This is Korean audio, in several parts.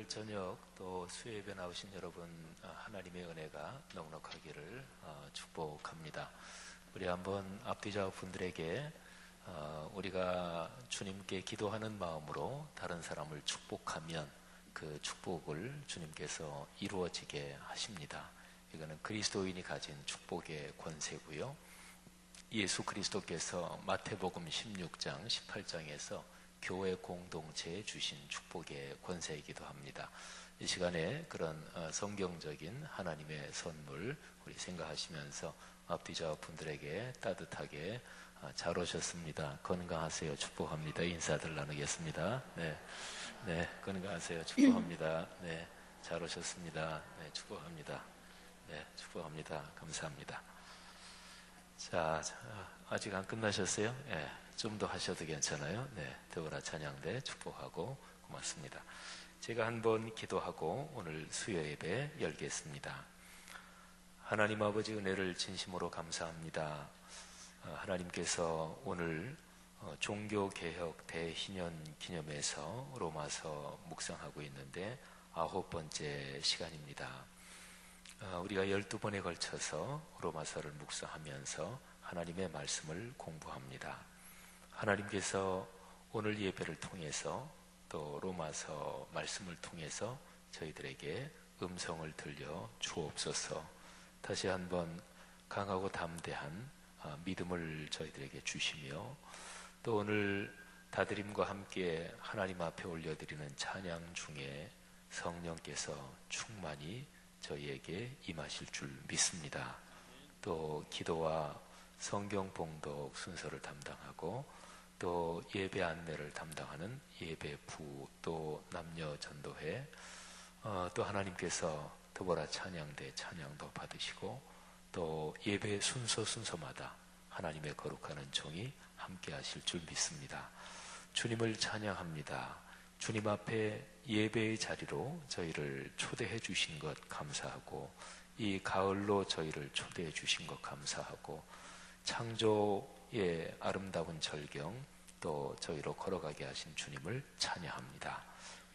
오늘 저녁 또 수요예배 나오신 여러분 하나님의 은혜가 넉넉하기를 축복합니다. 우리 한번 앞뒤좌우 분들에게 우리가 주님께 기도하는 마음으로 다른 사람을 축복하면 그 축복을 주님께서 이루어지게 하십니다. 이거는 그리스도인이 가진 축복의 권세고요. 예수 그리스도께서 마태복음 16장 18장에서 교회 공동체에 주신 축복의 권세이기도 합니다. 이 시간에 그런 성경적인 하나님의 선물 우리 생각하시면서 앞뒤좌우 분들에게 따뜻하게 잘 오셨습니다. 건강하세요. 축복합니다. 인사들 나누겠습니다. 네, 건강하세요. 축복합니다. 네, 잘 오셨습니다. 네, 축복합니다. 네, 축복합니다. 감사합니다. 자, 아직 안 끝나셨어요? 네, 좀 더 하셔도 괜찮아요. 네, 데보라 찬양대 축복하고 고맙습니다. 제가 한번 기도하고 오늘 수요 예배 열겠습니다. 하나님 아버지 은혜를 진심으로 감사합니다. 하나님께서 오늘 종교개혁 대희년 기념에서 로마서 묵상하고 있는데 9번째 시간입니다. 우리가 12번에 걸쳐서 로마서를 묵상하면서 하나님의 말씀을 공부합니다. 하나님께서 오늘 예배를 통해서 또 로마서 말씀을 통해서 저희들에게 음성을 들려 주옵소서. 다시 한번 강하고 담대한 믿음을 저희들에게 주시며 또 오늘 다드림과 함께 하나님 앞에 올려드리는 찬양 중에 성령께서 충만히 저희에게 임하실 줄 믿습니다. 또 기도와 성경 봉독 순서를 담당하고 또 예배 안내를 담당하는 예배부 또 남녀 전도회 또 하나님께서 드보라 찬양대 찬양도 받으시고 또 예배 순서마다 하나님의 거룩한 은총이 함께 하실 줄 믿습니다. 주님을 찬양합니다. 주님 앞에 예배의 자리로 저희를 초대해 주신 것 감사하고 이 가을로 저희를 초대해 주신 것 감사하고 창조의 아름다운 절경 또 저희로 걸어가게 하신 주님을 찬양합니다.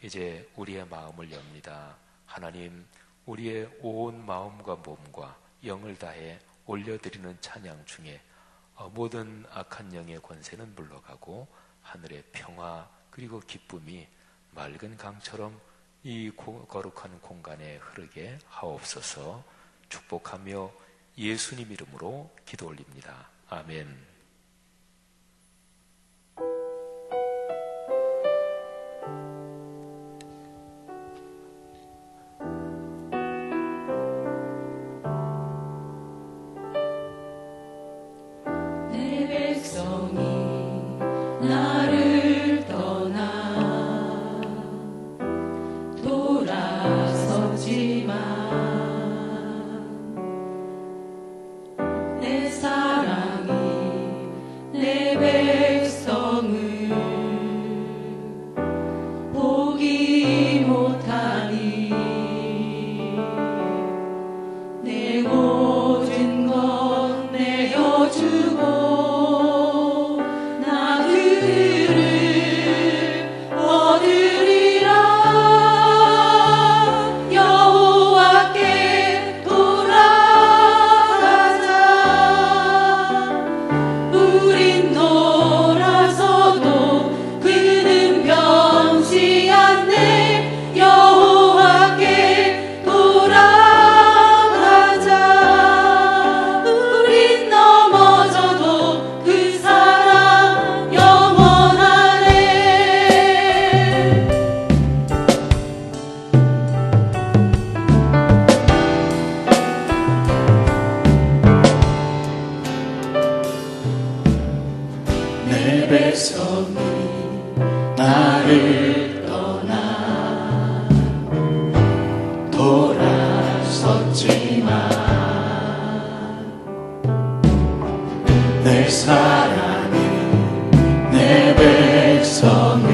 이제 우리의 마음을 엽니다. 하나님, 우리의 온 마음과 몸과 영을 다해 올려드리는 찬양 중에 모든 악한 영의 권세는 물러가고 하늘의 평화 그리고 기쁨이 맑은 강처럼 이 거룩한 공간에 흐르게 하옵소서. 축복하며 예수님 이름으로 기도 올립니다. 아멘. 내 백성이 나를 떠나 돌아섰지만 내 사랑이 내 백성을 보기 못하니 내 모든 것 내어주고 나 그를 얻으리라. 여호와께 돌아가자. 우린 돌아서도 그는 변치 않네. 여호와께 돌아가자. 우린 넘어져도 그 사랑 영원하네. 내 백성이 나를 떠나 돌아섰지만 내 사랑이 내 백성을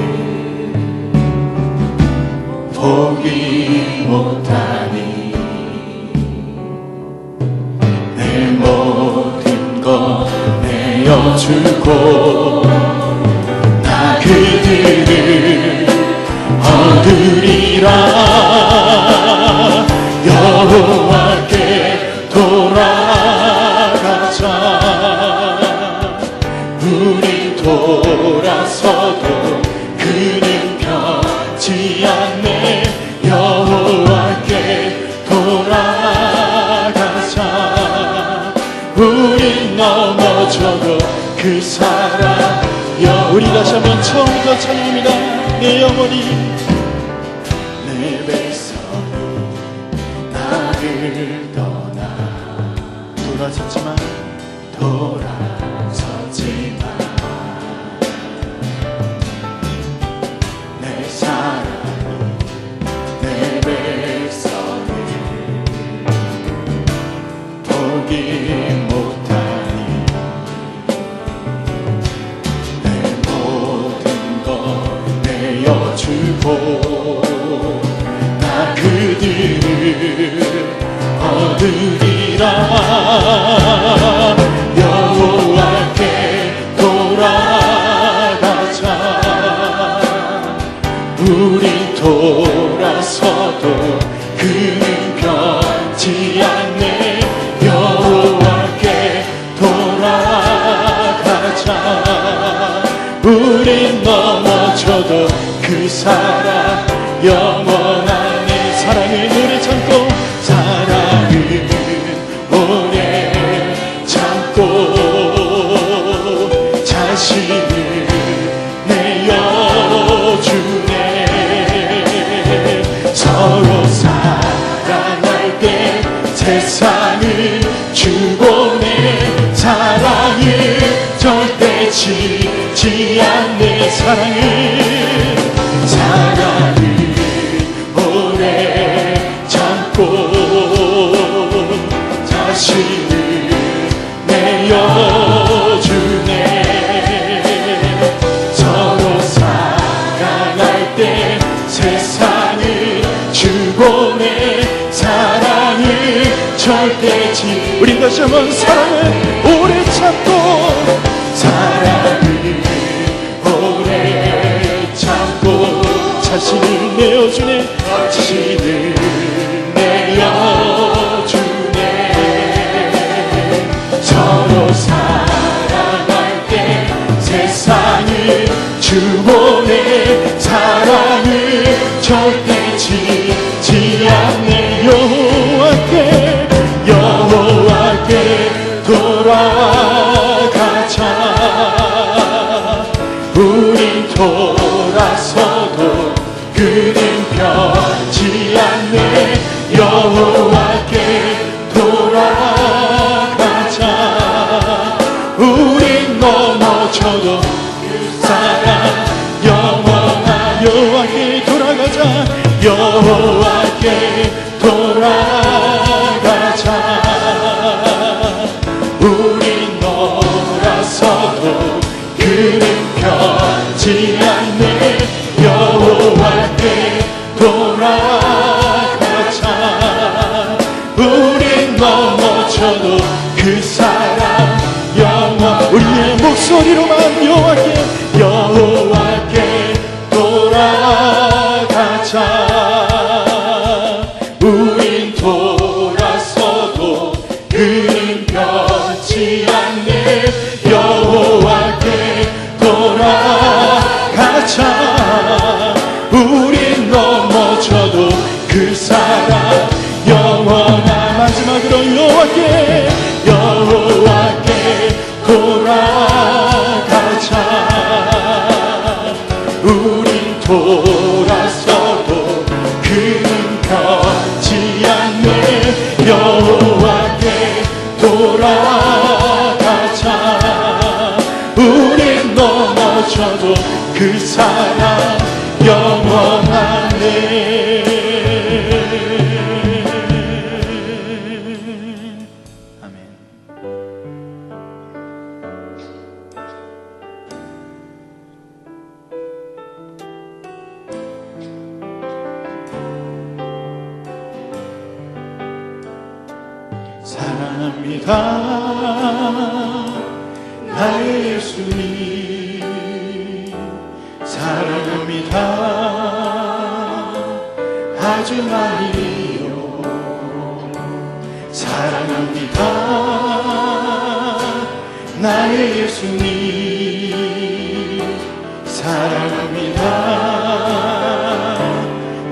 포기 못하니 내 모든 것 내어주고 나 그들을 얻으리라. 얻으리라. 여호와께 돌아가자. 우리 돌아서도 그는 변치 않네. 여호와께 돌아가자. 우린 넘어져도 그 사랑. 우리 다시 한번 처음부터 찬양합니다. 내 영혼이 내 백성이 나를 떠나 돌아섰지만 내 사랑이 내 백성을 포기 못하니 내 모든 것 내어주고 나 그들을 얻으리라. 여호와께 돌아가자. 우리 돌아서도 그는 변치 않네. 여호와께 돌아가자. 우린 넘어져도 그 사랑 영원한 내 사랑을 오래 참고 사랑을 오래 참고 자신을 내어주네. 서로 사랑할 때 세상을 주고 내 사랑을 절대 지지 않네. 사랑을 오래 참고 자신을 내어주네. 서로 사랑할 때 세상을 주고 내 사랑을 절대 우린 다시 한번 사랑을 오래 참고 사랑을 오래 참고 자신을 내어주네. 자신을 내어주네. 서로 사랑할 때 세상을 주고 내 사랑을 절대 지지 않네. 여호와께 돌아가자. 우린 돌아서도 그는 변치 않네. 여호와께 돌아가자. 우린 넘어져도 그 사랑 영원한 여호와께 돌아가자. 여호와께 돌아가자. 우린 돌아서도 그는 변치 않네. 여호와께 돌아가자. 우린 넘어져도 그 사랑 영원. 우리의 목소리로만 여호와께 돌아가자. 우린 돌아서도 그는 변치 않네. 여호와께 돌아가자. 우린 넘어져도 그 사랑 영원한. 마지막으로 여호와께 돌아가자. 우린 돌아서도 그는 변치 않네. 여호와께 돌아가자. 우린 넘어져도 그 사랑 영원하네. 아멘. 사랑합니다 나의 예수님. 사랑합니다 아주 많이요. 사랑합니다 나의 예수님, 사랑합니다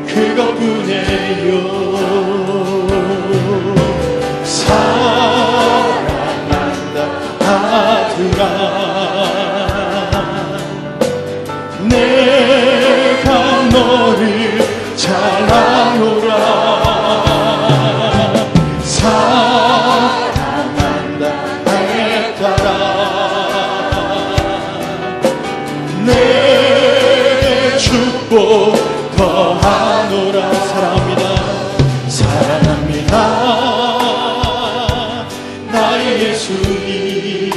그것뿐이에요. 사랑한다 아들아, 내가 너를 잘 아노라. 사랑한다 나의 딸아, 내 축복 더하노라. 사랑합니다 사랑합니다 나의 예수님,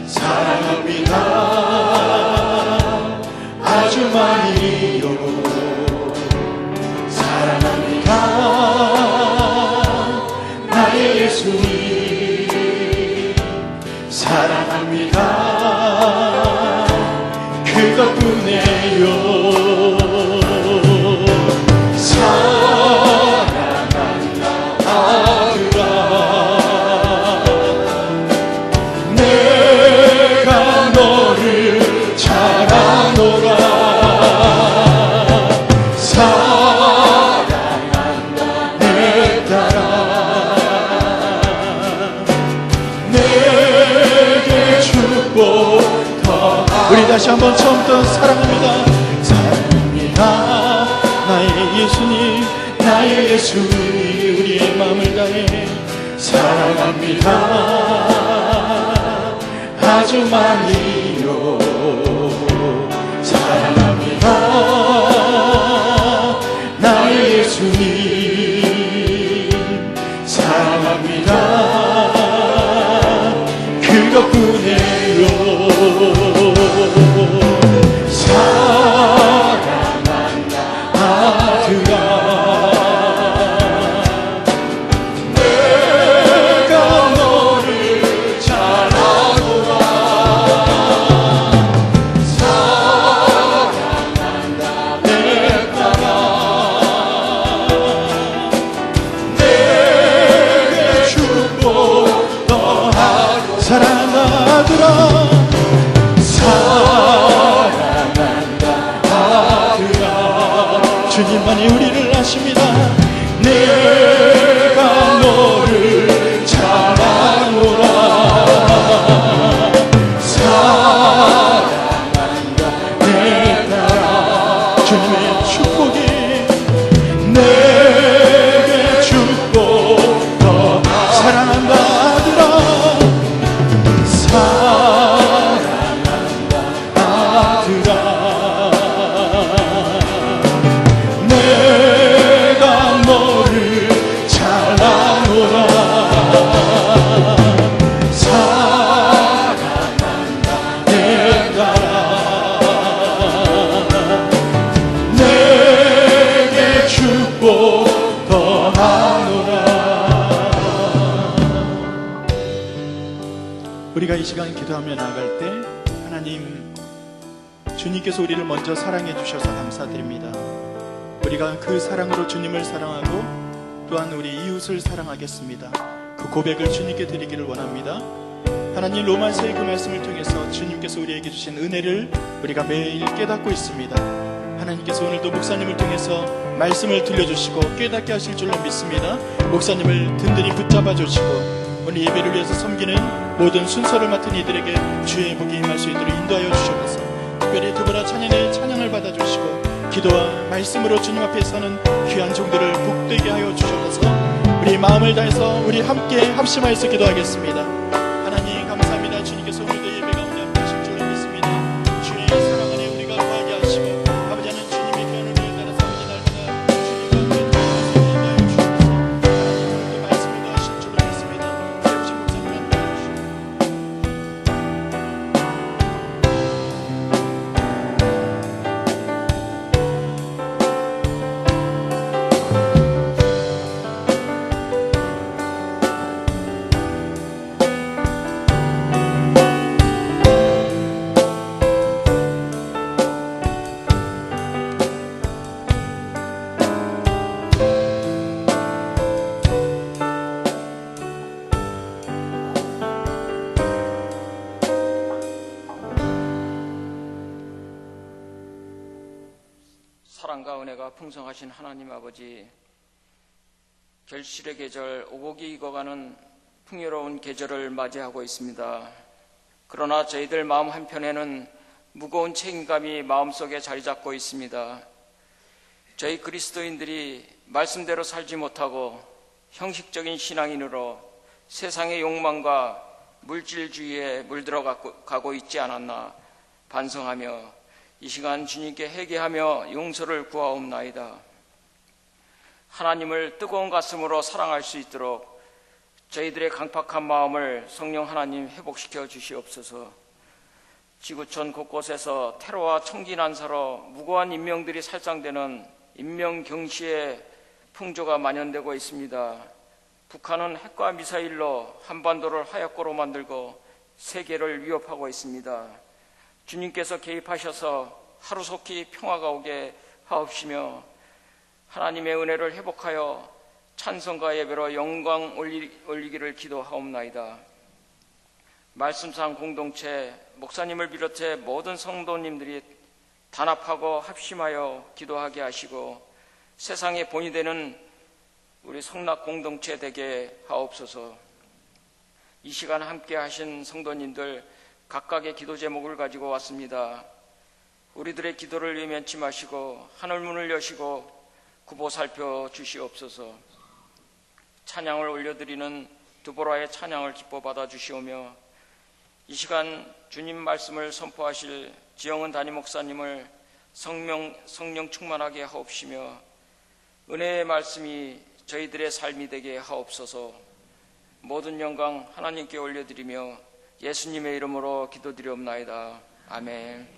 사랑합니다 아주 많이요. 사랑합니다 나의 예수님, 사랑합니다 그것뿐이에요. 사랑한다 아들아, 내가 너를 잘 아노라. 사랑한다 내 딸아, 내게 축복 더. 우리 다시 한번 처음부터 사랑합니다. 사랑합니다 나의 예수님, 나의 예수님, 우리의 마음을 다해 사랑합니다 아주 많이요. 사랑합니다 나의 예수님, 사랑합니다 그것뿐이에요. 사랑한다 아들아, 내가 너를 잘 아노라. 사랑한다 내 딸아, 내게 축복 더하노라. 사랑한다 아들아, 사랑한다 아들아, 주님만이 우리를 아십니다. 내가 너를 잘 아노라. 사랑한다 내 딸아, 주님의 축복이 내게 축복 더. 사랑한다 아들아, 사랑한다 아들아, 내가 너를 잘 아노라. 사랑한다 내 딸아, 내게 축복 더하노라. 우리가 이 시간 기도하며 나아갈 때 하나님, 주님께서 우리를 먼저 사랑해 주셔서 감사드립니다. 우리가 그 사랑으로 주님을 사랑하고 또한 우리 이웃을 사랑하겠습니다. 그 고백을 주님께 드리기를 원합니다. 하나님, 로마서의 그 말씀을 통해서 주님께서 우리에게 주신 은혜를 우리가 매일 깨닫고 있습니다. 하나님께서 오늘도 목사님을 통해서 말씀을 들려주시고 깨닫게 하실 줄로 믿습니다. 목사님을 든든히 붙잡아 주시고 오늘 예배를 위해서 섬기는 모든 순서를 맡은 이들에게 주의 복이 임할 수 있도록 인도하여 주셔서 특별히 두 분의 찬양의 찬양을 받아주시고 기도와 말씀으로 주님 앞에 서는 귀한 종들을 복되게 하여 주셔서 우리 마음을 다해서 우리 함께 합심하여서 기도하겠습니다. 하나님 감사합니다. 주님께서 오늘도 예배 가운데 함께 하실 줄로 믿습니다. 주의 사랑 안에 우리가 거하게 하시고 아버지 하나님 주님의 교훈을 따라서 아버지 날마다 주님과 함께 인도하여 주셔서 하나님 오늘도 말씀을 더하실 줄로 믿습니다. 역시 목사님과 함께 해주시고 사랑과 은혜가 풍성하신 하나님 아버지, 결실의 계절, 오곡이 익어가는 풍요로운 계절을 맞이하고 있습니다. 그러나 저희들 마음 한편에는 무거운 책임감이 마음속에 자리 잡고 있습니다. 저희 그리스도인들이 말씀대로 살지 못하고 형식적인 신앙인으로 세상의 욕망과 물질주의에 물들어 가고 있지 않았나 반성하며 이 시간 주님께 회개하며 용서를 구하옵나이다. 하나님을 뜨거운 가슴으로 사랑할 수 있도록 저희들의 강팍한 마음을 성령 하나님 회복시켜 주시옵소서. 지구촌 곳곳에서 테러와 총기 난사로 무고한 인명들이 살상되는 인명경시의 풍조가 만연되고 있습니다. 북한은 핵과 미사일로 한반도를 하얗고로 만들고 세계를 위협하고 있습니다. 주님께서 개입하셔서 하루속히 평화가 오게 하옵시며 하나님의 은혜를 회복하여 찬송과 예배로 영광 올리기를 기도하옵나이다. 말씀상 공동체 목사님을 비롯해 모든 성도님들이 단합하고 합심하여 기도하게 하시고 세상의 본이 되는 우리 성락 공동체 되게 하옵소서. 이 시간 함께 하신 성도님들 각각의 기도 제목을 가지고 왔습니다. 우리들의 기도를 위해 면치 마시고 하늘문을 여시고 구보 살펴 주시옵소서. 찬양을 올려드리는 두보라의 찬양을 기뻐 받아 주시오며 이 시간 주님 말씀을 선포하실 지영은 담임 목사님을 성령 충만하게 하옵시며 은혜의 말씀이 저희들의 삶이 되게 하옵소서. 모든 영광 하나님께 올려드리며 예수님의 이름으로 기도드리옵나이다. 아멘.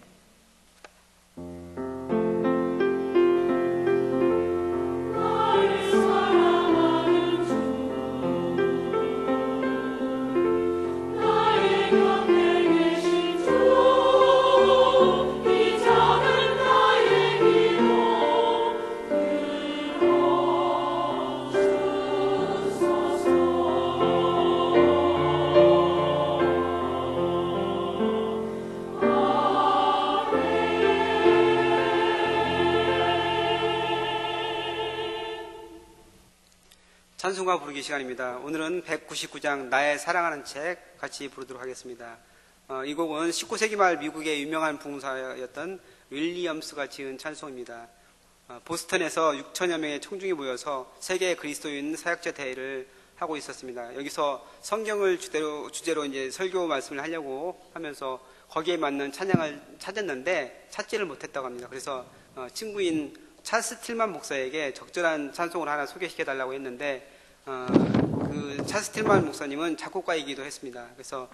찬송가 부르기 시간입니다. 오늘은 199장 나의 사랑하는 책 같이 부르도록 하겠습니다. 이 곡은 19세기 말 미국의 유명한 부흥사였던 윌리엄스가 지은 찬송입니다. 보스턴에서 6천여 명의 청중이 모여서 세계 그리스도인 사역자 대회를 하고 있었습니다. 여기서 성경을 주제로 이제 설교 말씀을 하려고 하면서 거기에 맞는 찬양을 찾았는데 찾지를 못했다고 합니다. 그래서 친구인 찰스 틸만 목사에게 적절한 찬송을 하나 소개시켜 달라고 했는데 그 찰스 틸만 목사님은 작곡가이기도 했습니다. 그래서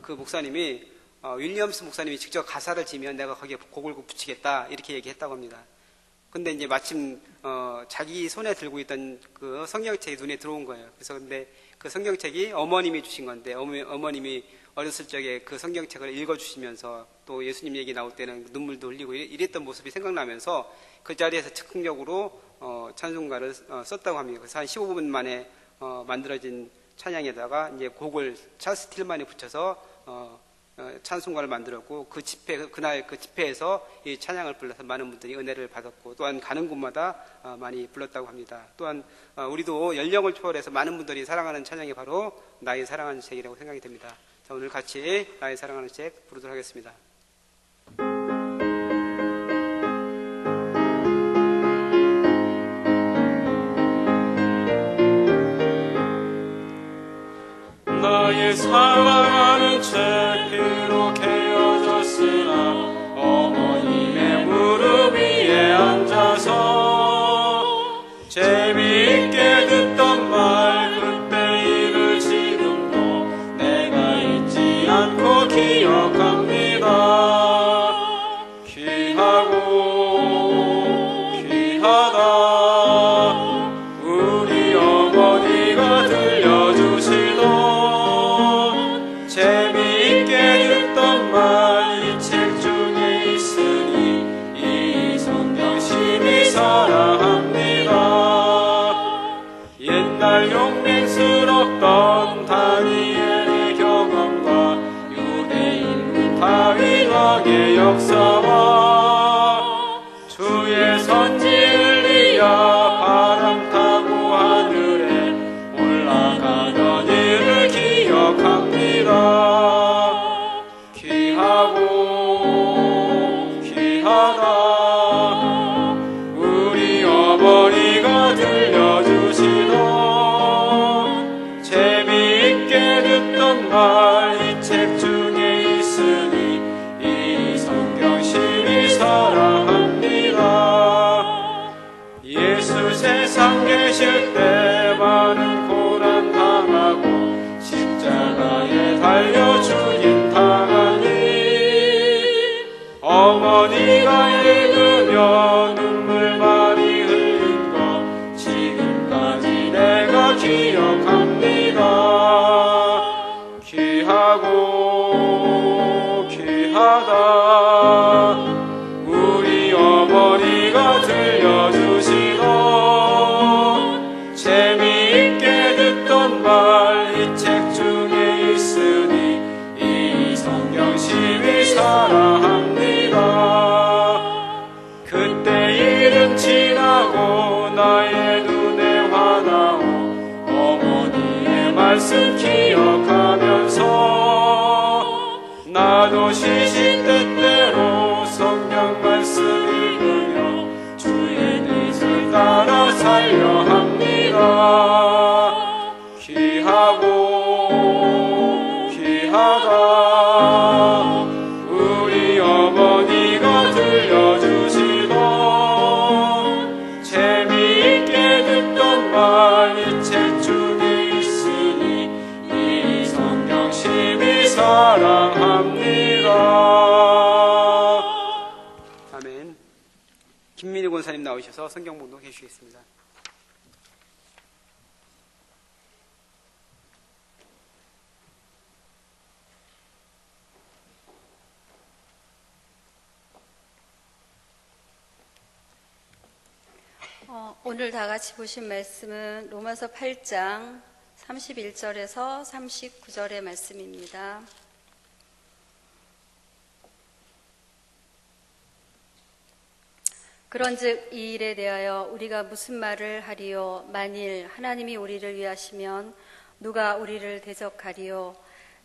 그 목사님이 윌리엄스 목사님이 직접 가사를 지면 내가 거기에 곡을 붙이겠다 이렇게 얘기했다고 합니다. 근데 이제 마침 자기 손에 들고 있던 그 성경책이 눈에 들어온 거예요. 그래서 근데 그 성경책이 어머님이 주신 건데 어머님이 어렸을 적에 그 성경책을 읽어주시면서 또 예수님 얘기 나올 때는 눈물도 흘리고 이랬던 모습이 생각나면서 그 자리에서 즉흥적으로 찬송가를 썼다고 합니다. 그래서 한 15분 만에 만들어진 찬양에다가 이제 곡을 찰스 틸만이 붙여서 찬송가를 만들었고 그날 그 집회에서 이 찬양을 불러서 많은 분들이 은혜를 받았고 또한 가는 곳마다 많이 불렀다고 합니다. 또한 우리도 연령을 초월해서 많은 분들이 사랑하는 찬양이 바로 나의 사랑하는 책이라고 생각이 됩니다. 자, 오늘 같이 나의 사랑하는 책 부르도록 하겠습니다. 나의 사랑하는 책 기록해어졌으나 어머님의 무릎 위에 앉아서 재미있게 듣던 말 그때 일을 지금도 내가 잊지 않고 기억합니다. 귀하고 귀하다 우리 어머니가 들려주시던 재미있게 듣던 말 이 책 중에 있으니 이 성경 심히 사랑합니다. 옛날 용맹스럽던 다니엘의 경험과 유대인 달려 죽인다하니 어머니가 읽으며 눈물 많이 흘린 거 지금까지 내가 기억합니다. 귀하고 귀하다 우리 어머니가 들려주시던 재미있게 듣던 말 이 책 중에 있으니 이 성경 심히 사랑합니다. 그때 일은 지나고 나의 눈에 화나오 어머니의 말씀 기억하면서 나도 시시때때로 성경 말씀 읽으며 주의 뜻을 따라 살려 합니다. 귀하고 귀하다 우리 어머니가 들려주시던 재미있게 듣던 말 이 책 중에 있으니 이 성경 심히 사랑합니다. 아멘. 김민희 권사님 나오셔서 성경 봉독해 주시겠습니다. 오늘 다 같이 보신 말씀은 로마서 8장 31절에서 39절의 말씀입니다. 그런즉 이 일에 대하여 우리가 무슨 말을 하리요? 만일 하나님이 우리를 위하시면 누가 우리를 대적하리요?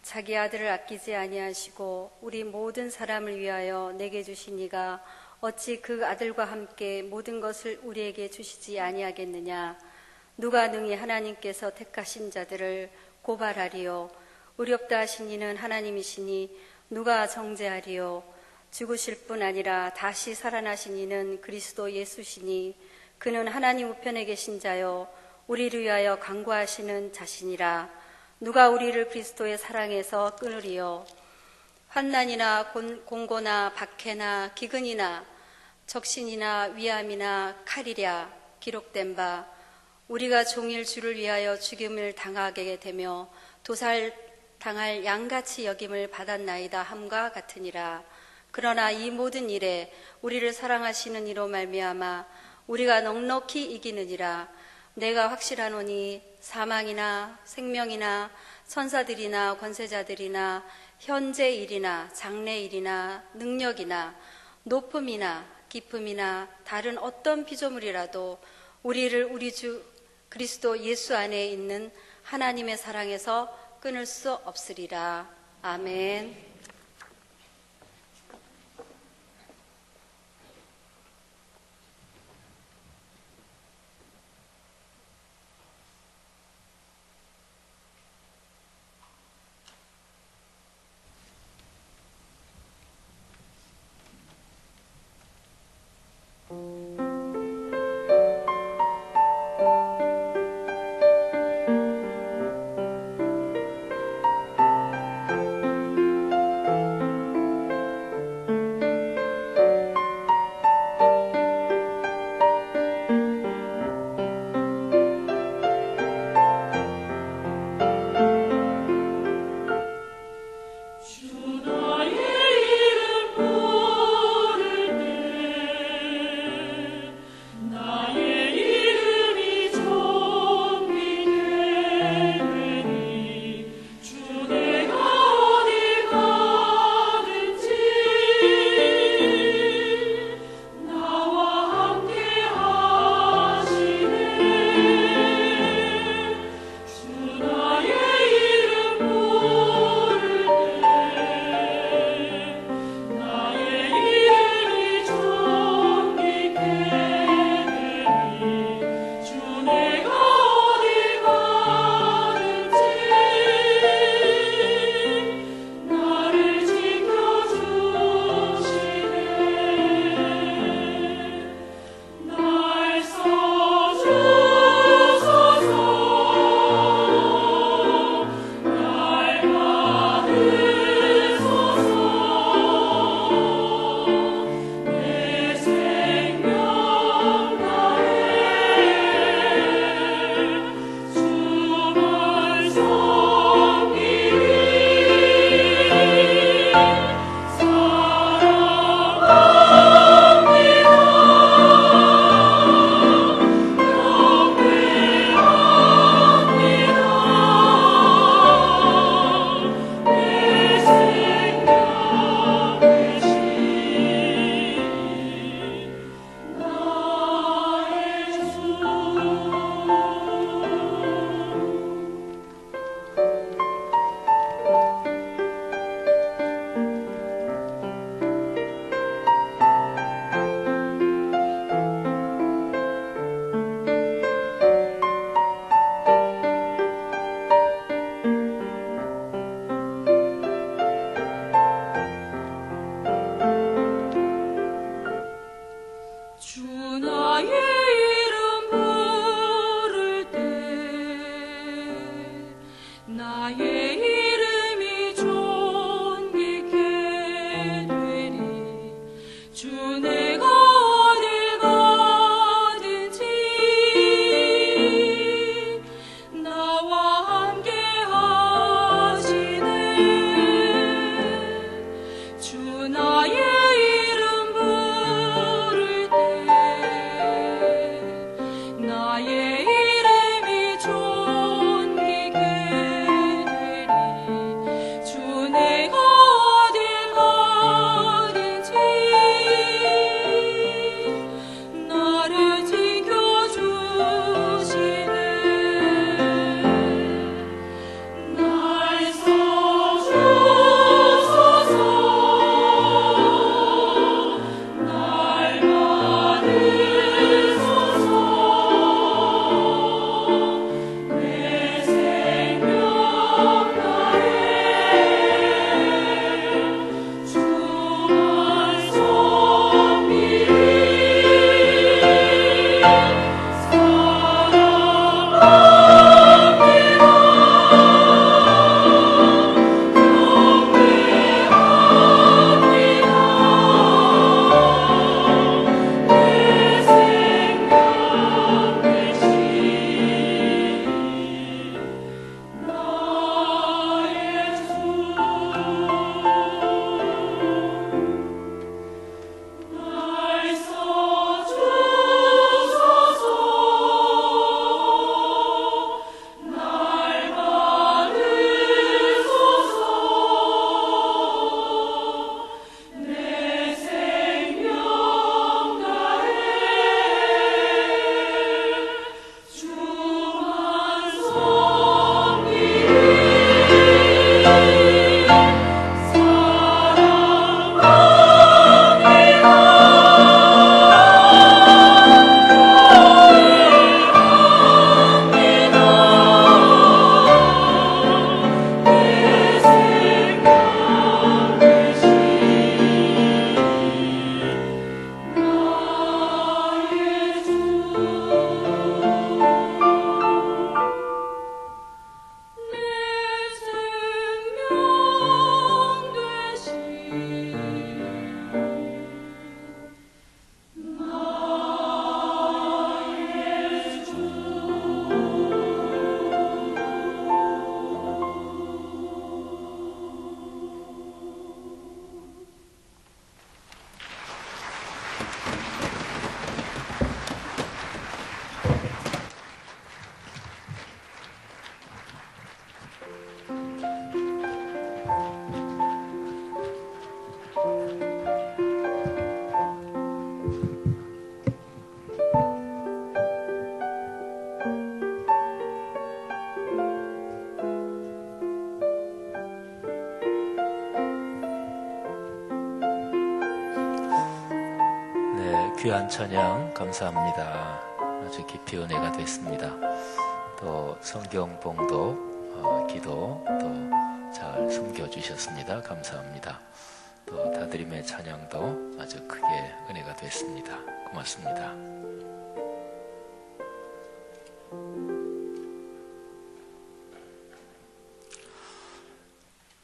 자기 아들을 아끼지 아니하시고 우리 모든 사람을 위하여 내게 주신 이가 어찌 그 아들과 함께 모든 것을 우리에게 주시지 아니하겠느냐? 누가 능히 하나님께서 택하신 자들을 고발하리요? 의롭다 하신 이는 하나님이시니 누가 정죄하리요? 죽으실 뿐 아니라 다시 살아나신 이는 그리스도 예수시니 그는 하나님 우편에 계신 자요 우리를 위하여 간구하시는 자시니라. 누가 우리를 그리스도의 사랑에서 끊으리요? 환난이나 공고나 박해나 기근이나 적신이나 위암이나 칼이랴 기록된 바 우리가 종일 주를 위하여 죽임을 당하게 되며 도살당할 양같이 여김을 받았나이다 함과 같으니라. 그러나 이 모든 일에 우리를 사랑하시는 이로 말미암아 우리가 넉넉히 이기느니라. 내가 확실하노니 사망이나 생명이나 천사들이나 권세자들이나 현재 일이나 장래 일이나 능력이나 높음이나 기쁨이나 다른 어떤 피조물이라도 우리를 우리 주 그리스도 예수 안에 있는 하나님의 사랑에서 끊을 수 없으리라. 아멘. 나의 이름이 존귀케 되리. 주 내가 어딜 가든지 나와 함께 하시네. 주 나의 이름 부를 때 나의 이름이 존귀케 되리. 주 내가 어딜 가든지 나를 지켜주시네. 날 써주소서. 날 받으소서. 내 생명 나에 주만 섬기리. 귀한 찬양 감사합니다. 아주 깊이 은혜가 됐습니다. 또 성경봉독, 기도 또 잘 숨겨주셨습니다. 감사합니다. 또 다드림의 찬양도 아주 크게 은혜가 됐습니다. 고맙습니다.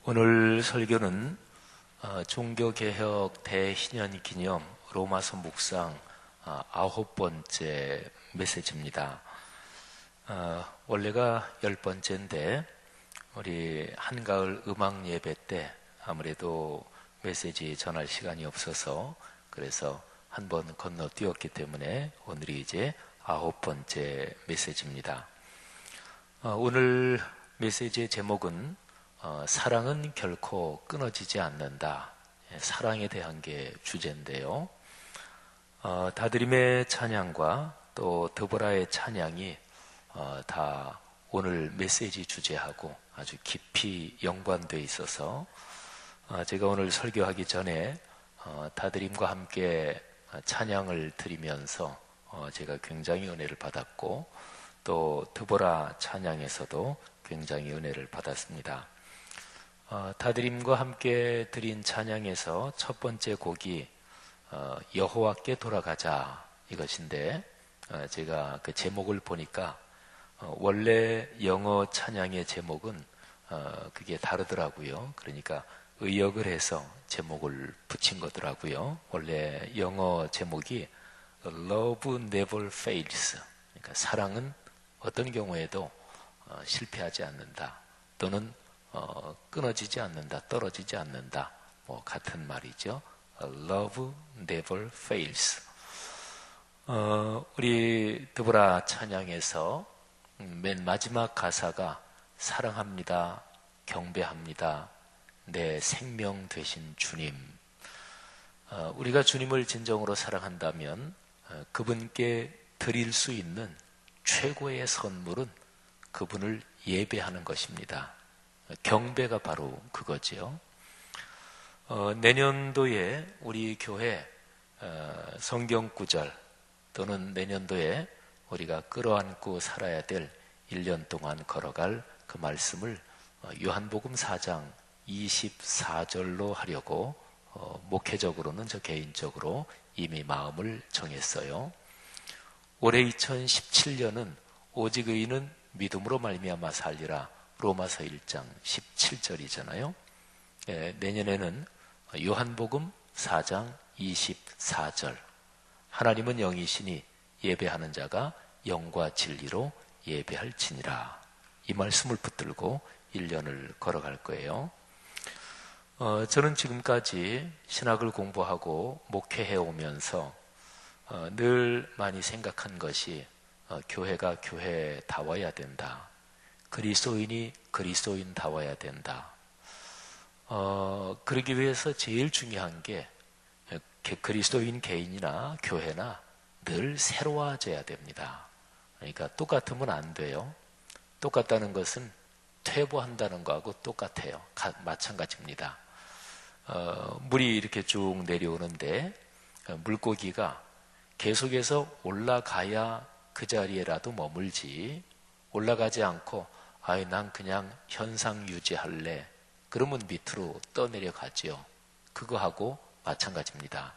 오늘 설교는 종교개혁 대희년 기념 로마서 묵상 9번째 메시지입니다. 원래가 10번째인데 우리 한가을 음악 예배 때 아무래도 메시지 전할 시간이 없어서 그래서 한 번 건너뛰었기 때문에 오늘이 이제 9번째 메시지입니다. 오늘 메시지의 제목은 사랑은 결코 끊어지지 않는다. 사랑에 대한 게 주제인데요. 다드림의 찬양과 또 드보라의 찬양이 다 오늘 메시지 주제하고 아주 깊이 연관되어 있어서 제가 오늘 설교하기 전에 다드림과 함께 찬양을 드리면서 제가 굉장히 은혜를 받았고 또 드보라 찬양에서도 굉장히 은혜를 받았습니다. 다드림과 함께 드린 찬양에서 첫 번째 곡이 여호와께 돌아가자 이것인데 제가 그 제목을 보니까 원래 영어 찬양의 제목은 그게 다르더라고요. 그러니까 의역을 해서 제목을 붙인 거더라고요. 원래 영어 제목이 Love Never Fails. 그러니까 사랑은 어떤 경우에도 실패하지 않는다. 또는 끊어지지 않는다. 떨어지지 않는다. 뭐 같은 말이죠. Love Never Fails. 우리 드보라 찬양에서 맨 마지막 가사가 사랑합니다. 경배합니다. 내 생명 되신 주님. 우리가 주님을 진정으로 사랑한다면 그분께 드릴 수 있는 최고의 선물은 그분을 예배하는 것입니다. 경배가 바로 그거지요. 내년도에 우리 교회 성경 구절 또는 내년도에 우리가 끌어안고 살아야 될 1년 동안 걸어갈 그 말씀을 요한복음 4장 24절로 하려고 목회적으로는 저 개인적으로 이미 마음을 정했어요. 올해 2017년은 오직 의인은 믿음으로 말미암아 살리라 로마서 1장 17절이잖아요. 내년에는 요한복음 4장 24절 하나님은 영이시니 예배하는 자가 영과 진리로 예배할지니라. 이 말씀을 붙들고 1년을 걸어갈 거예요. 저는 지금까지 신학을 공부하고 목회해 오면서 늘 많이 생각한 것이 교회가 교회다워야 된다. 그리스도인이 그리스도인다워야 된다. 그러기 위해서 제일 중요한 게 그리스도인 개인이나 교회나 늘 새로워져야 됩니다. 그러니까 똑같으면 안 돼요. 똑같다는 것은 퇴보한다는 거하고 똑같아요. 마찬가지입니다. 물이 이렇게 쭉 내려오는데 물고기가 계속해서 올라가야 그 자리에라도 머물지 올라가지 않고 난 그냥 현상 유지할래. 그러면 밑으로 떠내려가죠. 그거하고 마찬가지입니다.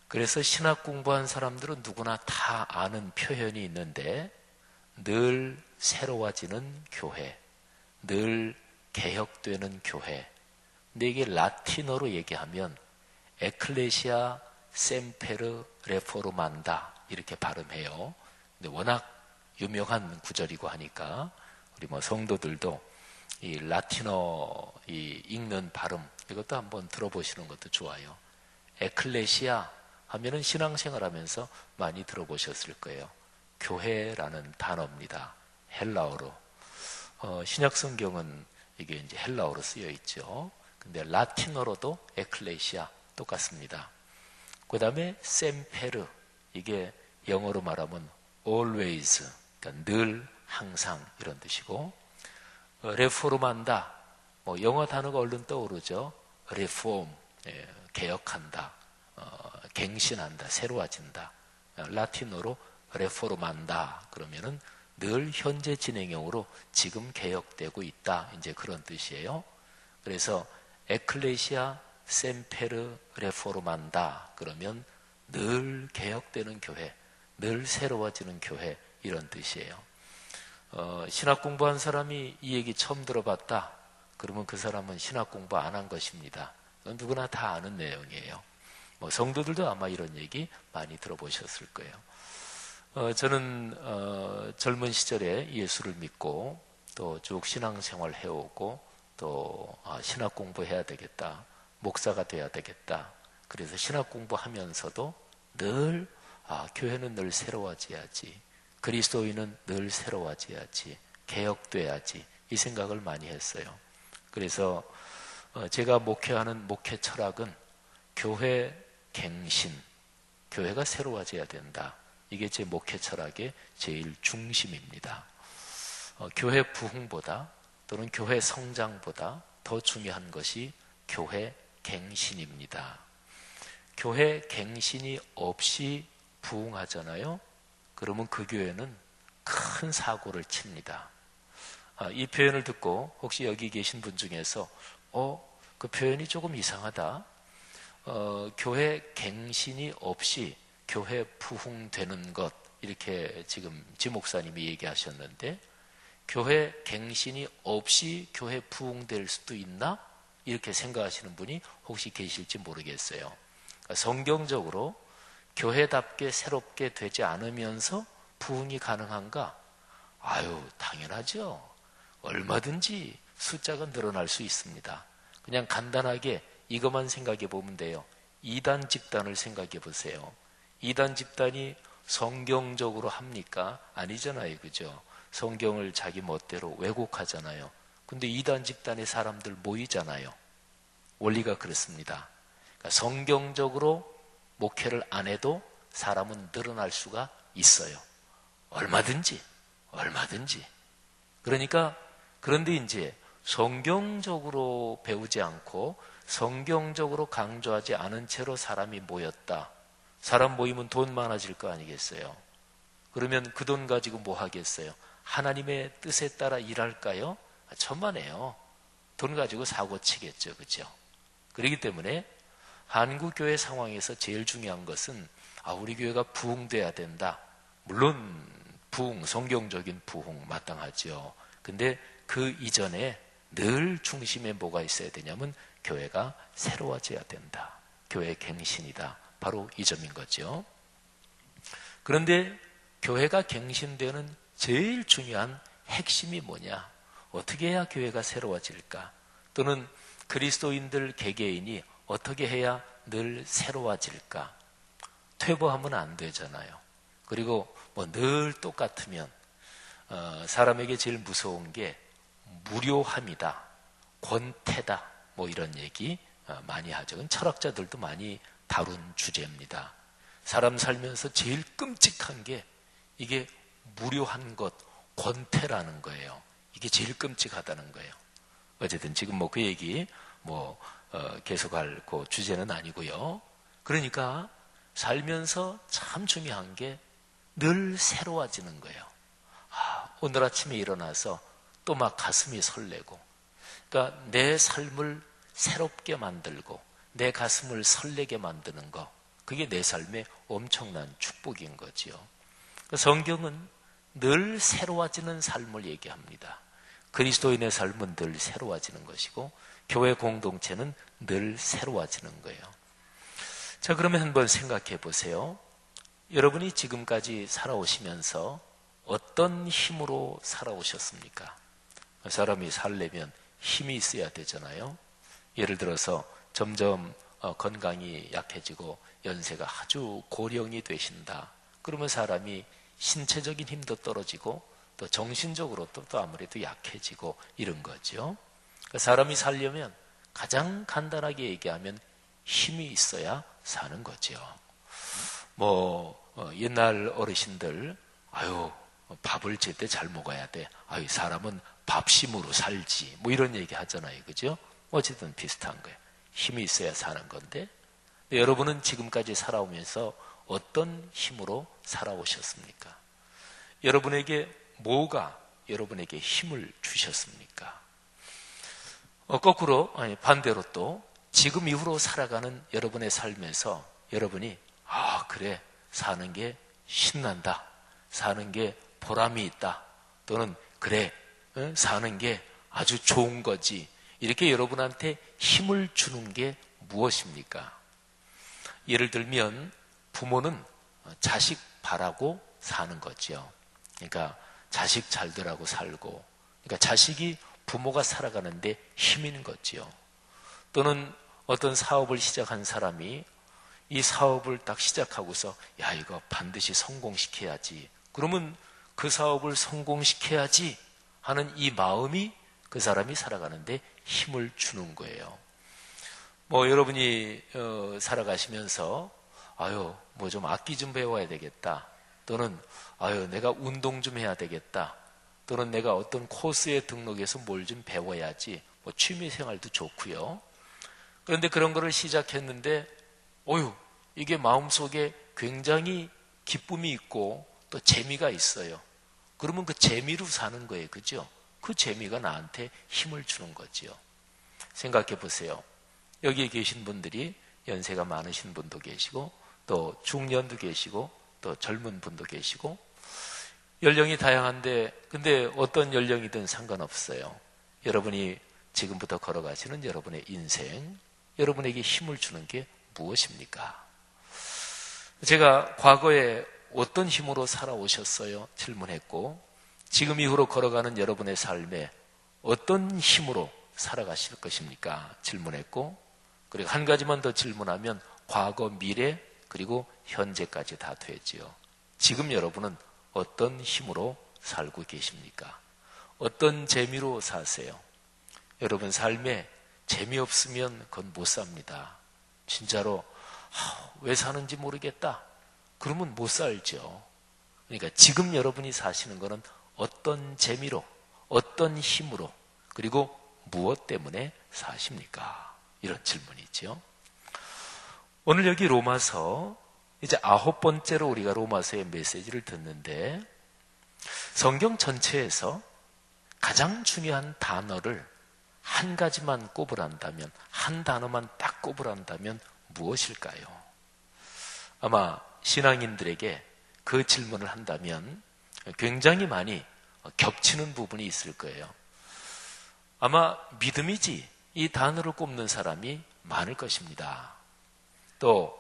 그래서 신학 공부한 사람들은 누구나 다 아는 표현이 있는데 늘 새로워지는 교회, 늘 개혁되는 교회. 근데 이게 라틴어로 얘기하면 에클레시아 셈페르 레포르만다 이렇게 발음해요. 근데 워낙 유명한 구절이고 하니까 우리 성도들도 이 라틴어 읽는 발음 이것도 한번 들어보시는 것도 좋아요. 에클레시아 하면은 신앙생활하면서 많이 들어보셨을 거예요. 교회라는 단어입니다. 헬라어로. 신약 성경은 이게 이제 헬라어로 쓰여 있죠. 근데 라틴어로도 에클레시아 똑같습니다. 그 다음에 셈페르 이게 영어로 말하면 always 그러니까 늘 항상 이런 뜻이고 레포르만다 영어 단어가 얼른 떠오르죠. reform 개혁한다, 갱신한다, 새로워진다. 라틴어로 레포르만다 그러면은 늘 현재 진행형으로 지금 개혁되고 있다 이제 그런 뜻이에요. 그래서 에클레시아 셈페르 레포르만다 그러면 늘 개혁되는 교회, 늘 새로워지는 교회 이런 뜻이에요. 신학 공부한 사람이 이 얘기 처음 들어봤다 그러면 그 사람은 신학 공부 안 한 것입니다. 누구나 다 아는 내용이에요. 성도들도 아마 이런 얘기 많이 들어보셨을 거예요. 저는 젊은 시절에 예수를 믿고 또 쭉 신앙생활 해오고 또 신학 공부해야 되겠다, 목사가 돼야 되겠다. 그래서 신학 공부하면서도 늘 교회는 늘 새로워져야지, 그리스도인은 늘 새로워져야지, 개혁돼야지 이 생각을 많이 했어요. 그래서 제가 목회하는 목회 철학은 교회 갱신, 교회가 새로워져야 된다. 이게 제 목회 철학의 제일 중심입니다. 교회 부흥보다 또는 교회 성장보다 더 중요한 것이 교회 갱신입니다. 교회 갱신이 없이 부흥하잖아요. 그러면 그 교회는 큰 사고를 칩니다. 이 표현을 듣고 혹시 여기 계신 분 중에서 그 표현이 조금 이상하다. 교회 갱신이 없이 교회 부흥되는 것 이렇게 지금 지 목사님이 얘기하셨는데 교회 갱신이 없이 교회 부흥될 수도 있나? 이렇게 생각하시는 분이 혹시 계실지 모르겠어요. 그러니까 성경적으로 교회답게 새롭게 되지 않으면서 부흥이 가능한가? 아유, 당연하죠. 얼마든지 숫자가 늘어날 수 있습니다. 그냥 간단하게 이것만 생각해 보면 돼요. 이단 집단을 생각해 보세요. 이단 집단이 성경적으로 합니까? 아니잖아요. 그죠? 성경을 자기 멋대로 왜곡하잖아요. 근데 이단 집단의 사람들 모이잖아요. 원리가 그렇습니다. 그러니까 성경적으로 목회를 안 해도 사람은 늘어날 수가 있어요. 얼마든지. 그러니까 그런데 이제 성경적으로 배우지 않고 성경적으로 강조하지 않은 채로 사람이 모였다. 사람 모이면 돈 많아질 거 아니겠어요? 그러면 그 돈 가지고 뭐 하겠어요? 하나님의 뜻에 따라 일할까요? 천만에요. 돈 가지고 사고 치겠죠. 그죠? 그렇기 때문에 한국교회 상황에서 제일 중요한 것은 우리 교회가 부흥돼야 된다. 물론 부흥, 성경적인 부흥 마땅하죠. 근데 그 이전에 늘 중심에 뭐가 있어야 되냐면 교회가 새로워져야 된다. 교회 갱신이다. 바로 이 점인 거죠. 그런데 교회가 갱신되는 제일 중요한 핵심이 뭐냐? 어떻게 해야 교회가 새로워질까? 또는 그리스도인들 개개인이 어떻게 해야 늘 새로워질까? 퇴보하면 안 되잖아요. 그리고 뭐 늘 똑같으면 사람에게 제일 무서운 게 무료함이다, 권태다, 뭐 이런 얘기 많이 하죠. 철학자들도 많이 다룬 주제입니다. 사람 살면서 제일 끔찍한 게 이게 무료한 것, 권태라는 거예요. 이게 제일 끔찍하다는 거예요. 어쨌든 지금 뭐 그 얘기 계속할 그 주제는 아니고요. 그러니까 살면서 참 중요한 게 늘 새로워지는 거예요. 오늘 아침에 일어나서 또 막 가슴이 설레고, 그러니까 내 삶을 새롭게 만들고 내 가슴을 설레게 만드는 거, 그게 내 삶의 엄청난 축복인 거지요. 성경은 늘 새로워지는 삶을 얘기합니다. 그리스도인의 삶은 늘 새로워지는 것이고 교회 공동체는 늘 새로워지는 거예요. 자, 그러면 한번 생각해 보세요. 여러분이 지금까지 살아오시면서 어떤 힘으로 살아오셨습니까? 사람이 살려면 힘이 있어야 되잖아요. 예를 들어서 점점 건강이 약해지고 연세가 아주 고령이 되신다. 그러면 사람이 신체적인 힘도 떨어지고 또 정신적으로 또 아무래도 약해지고 이런 거죠. 그러니까 사람이 살려면 가장 간단하게 얘기하면 힘이 있어야 사는 거죠. 옛날 어르신들 밥을 제때 잘 먹어야 돼. 사람은 밥심으로 살지. 이런 얘기 하잖아요. 그죠? 어쨌든 비슷한 거예요. 힘이 있어야 사는 건데, 여러분은 지금까지 살아오면서 어떤 힘으로 살아오셨습니까? 여러분에게 뭐가 여러분에게 힘을 주셨습니까? 거꾸로, 반대로 또 지금 이후로 살아가는 여러분의 삶에서 여러분이 그래, 사는 게 신난다, 사는 게 보람이 있다, 또는 그래, 사는 게 아주 좋은 거지, 이렇게 여러분한테 힘을 주는 게 무엇입니까? 예를 들면 부모는 자식 바라고 사는 거죠. 그러니까 자식 잘 되라고 살고, 그러니까 자식이 부모가 살아가는데 힘인 거죠. 또는 어떤 사업을 시작한 사람이 이 사업을 딱 시작하고서 이거 반드시 성공시켜야지, 그러면 그 사업을 성공시켜야지 하는 이 마음이 그 사람이 살아가는데 힘을 주는 거예요. 여러분이 살아가시면서 좀 악기 좀 배워야 되겠다, 또는 내가 운동 좀 해야 되겠다, 또는 내가 어떤 코스에 등록해서 뭘 좀 배워야지, 취미생활도 좋고요. 그런데 그런 거를 시작했는데 이게 마음속에 굉장히 기쁨이 있고 또 재미가 있어요. 그러면 그 재미로 사는 거예요. 그죠? 그 재미가 나한테 힘을 주는 거죠. 생각해 보세요. 여기에 계신 분들이 연세가 많으신 분도 계시고 또 중년도 계시고 또 젊은 분도 계시고, 연령이 다양한데 근데 어떤 연령이든 상관없어요. 여러분이 지금부터 걸어가시는 여러분의 인생, 여러분에게 힘을 주는 게 무엇입니까? 제가 과거에 어떤 힘으로 살아오셨어요? 질문했고, 지금 이후로 걸어가는 여러분의 삶에 어떤 힘으로 살아가실 것입니까? 질문했고, 그리고 한 가지만 더 질문하면 과거, 미래, 그리고 현재까지 다 되지요. 지금 여러분은 어떤 힘으로 살고 계십니까? 어떤 재미로 사세요? 여러분 삶에 재미없으면 그건 못 삽니다. 진짜로 왜 사는지 모르겠다. 그러면 못 살죠. 그러니까 지금 여러분이 사시는 것은 어떤 재미로, 어떤 힘으로, 그리고 무엇 때문에 사십니까? 이런 질문이죠. 오늘 여기 로마서 이제 9번째로 우리가 로마서의 메시지를 듣는데, 성경 전체에서 가장 중요한 단어를 한 가지만 꼽으란다면, 한 단어만 딱 꼽으란다면 무엇일까요? 아마 신앙인들에게 그 질문을 한다면 굉장히 많이 겹치는 부분이 있을 거예요. 아마 믿음이지 이 단어를 꼽는 사람이 많을 것입니다. 또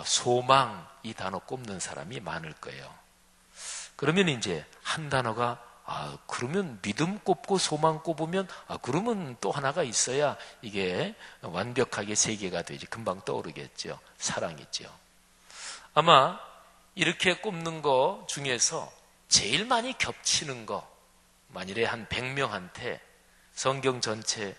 소망 이 단어 꼽는 사람이 많을 거예요. 그러면 이제 한 단어가 그러면 믿음 꼽고 소망 꼽으면 그러면 또 하나가 있어야 이게 완벽하게 세 개가 되지. 금방 떠오르겠죠. 사랑이죠. 아마 이렇게 꼽는 거 중에서 제일 많이 겹치는 거, 만일에 한 100명한테 성경 전체,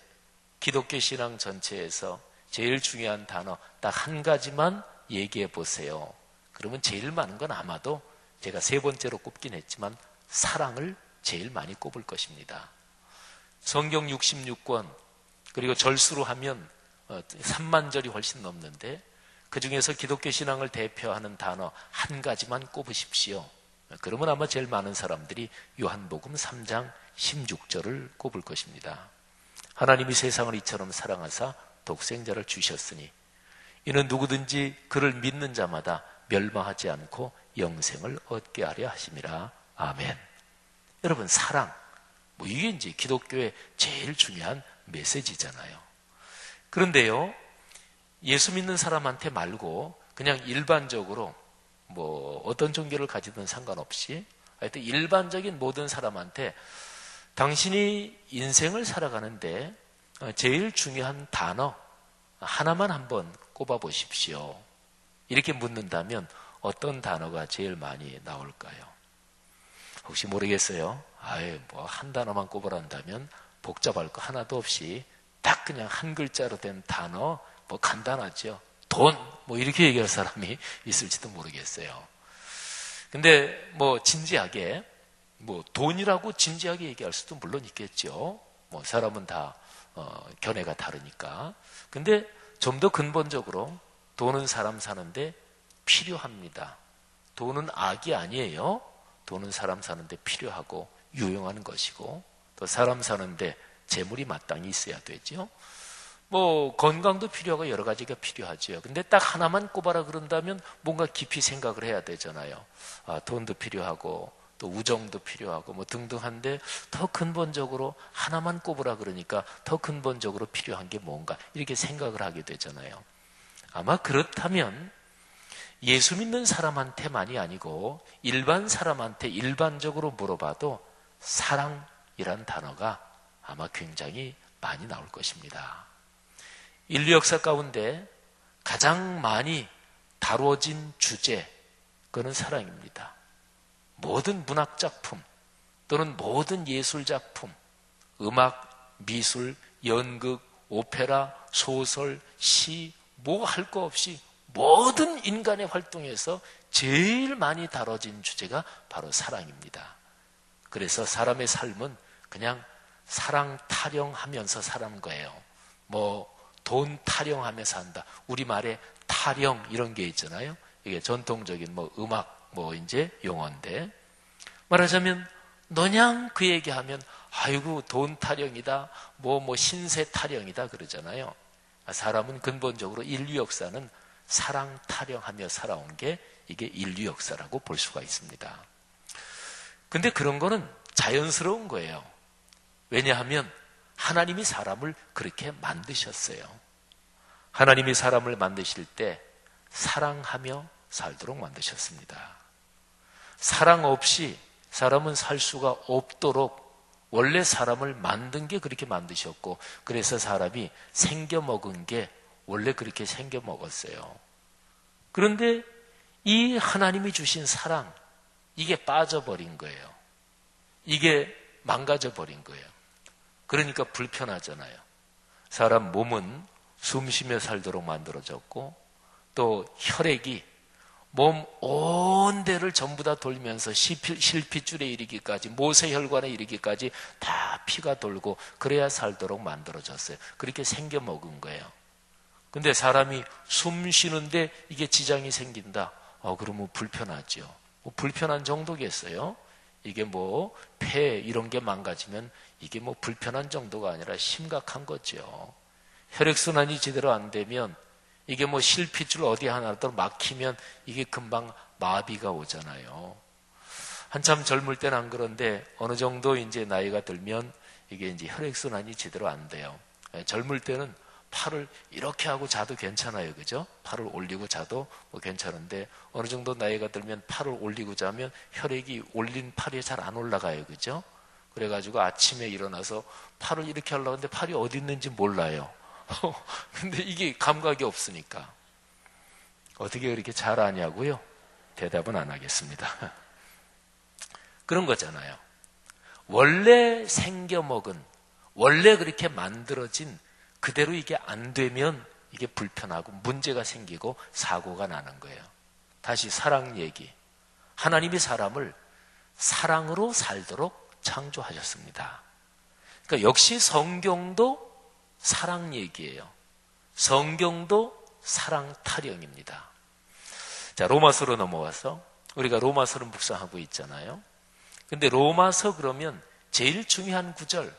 기독교 신앙 전체에서 제일 중요한 단어 딱 한 가지만 얘기해 보세요. 그러면 제일 많은 건 아마도 제가 3번째로 꼽긴 했지만 사랑을 제일 많이 꼽을 것입니다. 성경 66권, 그리고 절수로 하면 3만 절이 훨씬 넘는데 그 중에서 기독교 신앙을 대표하는 단어 한 가지만 꼽으십시오. 그러면 아마 제일 많은 사람들이 요한복음 3장 16절을 꼽을 것입니다. 하나님이 세상을 이처럼 사랑하사 독생자를 주셨으니 이는 누구든지 그를 믿는 자마다 멸망하지 않고 영생을 얻게 하려 하심이라. 아멘. 여러분, 사랑, 이게 이제 기독교의 제일 중요한 메시지잖아요. 그런데요, 예수 믿는 사람한테 말고 그냥 일반적으로 어떤 종교를 가지든 상관없이 하여튼 일반적인 모든 사람한테 당신이 인생을 살아가는데 제일 중요한 단어 하나만 한번 꼽아 보십시오. 이렇게 묻는다면 어떤 단어가 제일 많이 나올까요? 혹시 모르겠어요. 한 단어만 꼽으란다면 복잡할 거 하나도 없이 딱 그냥 한 글자로 된 단어, 간단하죠. 돈, 이렇게 얘기할 사람이 있을지도 모르겠어요. 근데 진지하게, 돈이라고 진지하게 얘기할 수도 물론 있겠죠. 사람은 다 견해가 다르니까. 근데 좀 더 근본적으로 돈은 사람 사는데 필요합니다. 돈은 악이 아니에요. 돈은 사람 사는데 필요하고 유용한 것이고, 또 사람 사는데 재물이 마땅히 있어야 되죠. 건강도 필요하고 여러 가지가 필요하죠. 근데 딱 하나만 꼽아라 그런다면 뭔가 깊이 생각을 해야 되잖아요. 돈도 필요하고 또 우정도 필요하고 등등한데 더 근본적으로 하나만 꼽으라 그러니까 더 근본적으로 필요한 게 뭔가 이렇게 생각을 하게 되잖아요. 아마 그렇다면 예수 믿는 사람한테만이 아니고 일반 사람한테 일반적으로 물어봐도 사랑이란 단어가 아마 굉장히 많이 나올 것입니다. 인류 역사 가운데 가장 많이 다루어진 주제, 그거는 사랑입니다. 모든 문학작품 또는 모든 예술작품, 음악, 미술, 연극, 오페라, 소설, 시, 할 거 없이 모든 인간의 활동에서 제일 많이 다뤄진 주제가 바로 사랑입니다. 그래서 사람의 삶은 그냥 사랑 타령하면서 사는 거예요. 돈 타령하면서 산다. 우리말에 타령 이런 게 있잖아요. 이게 전통적인 음악 이제 용어인데, 말하자면 너냥 그 얘기하면 아이고 돈 타령이다, 신세 타령이다 그러잖아요. 사람은 근본적으로 인류 역사는 사랑 타령하며 살아온 게 이게 인류 역사라고 볼 수가 있습니다. 근데 그런 거는 자연스러운 거예요. 왜냐하면 하나님이 사람을 그렇게 만드셨어요. 하나님이 사람을 만드실 때 사랑하며 살도록 만드셨습니다. 사랑 없이 사람은 살 수가 없도록 원래 사람을 만든 게 그렇게 만드셨고, 그래서 사람이 생겨 먹은 게 원래 그렇게 생겨 먹었어요. 그런데 이 하나님이 주신 사랑, 이게 빠져버린 거예요. 이게 망가져 버린 거예요. 그러니까 불편하잖아요. 사람 몸은 숨 쉬며 살도록 만들어졌고, 또 혈액이 몸 온 데를 전부 다 돌면서 실핏줄에 이르기까지, 모세혈관에 이르기까지 다 피가 돌고 그래야 살도록 만들어졌어요. 그렇게 생겨 먹은 거예요. 근데 사람이 숨 쉬는데 이게 지장이 생긴다. 그러면 불편하죠. 불편한 정도겠어요? 이게 폐 이런 게 망가지면 이게 불편한 정도가 아니라 심각한 거죠. 혈액순환이 제대로 안 되면 이게 실핏줄 어디 하나라도 막히면 이게 금방 마비가 오잖아요. 한참 젊을 때는 안 그런데 어느 정도 이제 나이가 들면 이게 이제 혈액순환이 제대로 안 돼요. 젊을 때는 팔을 이렇게 하고 자도 괜찮아요. 그죠? 팔을 올리고 자도 괜찮은데 어느 정도 나이가 들면 팔을 올리고 자면 혈액이 올린 팔이 잘 안 올라가요. 그죠? 그래가지고 아침에 일어나서 팔을 이렇게 하려고 하는데 팔이 어디 있는지 몰라요. 근데 이게 감각이 없으니까. 어떻게 그렇게 잘 아냐고요? 대답은 안 하겠습니다. 그런 거잖아요. 원래 생겨먹은, 원래 그렇게 만들어진 그대로 이게 안 되면 이게 불편하고 문제가 생기고 사고가 나는 거예요. 다시 사랑 얘기. 하나님이 사람을 사랑으로 살도록 창조하셨습니다. 그러니까 역시 성경도 사랑 얘기예요. 성경도 사랑 타령입니다. 자, 로마서로 넘어와서 우리가 로마서를 묵상하고 있잖아요. 근데 로마서 그러면 제일 중요한 구절,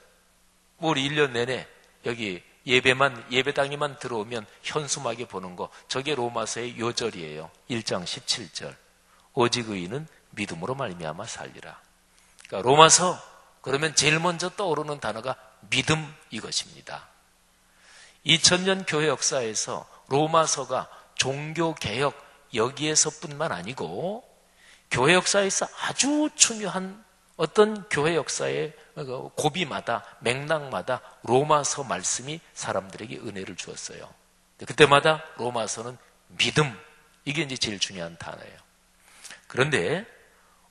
우리 1년 내내 여기 예배당에만 들어오면 현수막에 보는 거, 저게 로마서의 요절이에요. 1장 17절. 오직 의인은 믿음으로 말미암아 살리라. 그러니까 로마서 그러면 제일 먼저 떠오르는 단어가 믿음, 이것입니다. 2000년 교회 역사에서 로마서가 종교개혁 여기에서뿐만 아니고 교회 역사에서 아주 중요한 어떤 교회 역사의 고비마다, 맥락마다 로마서 말씀이 사람들에게 은혜를 주었어요. 그때마다 로마서는 믿음, 이게 이제 제일 중요한 단어예요. 그런데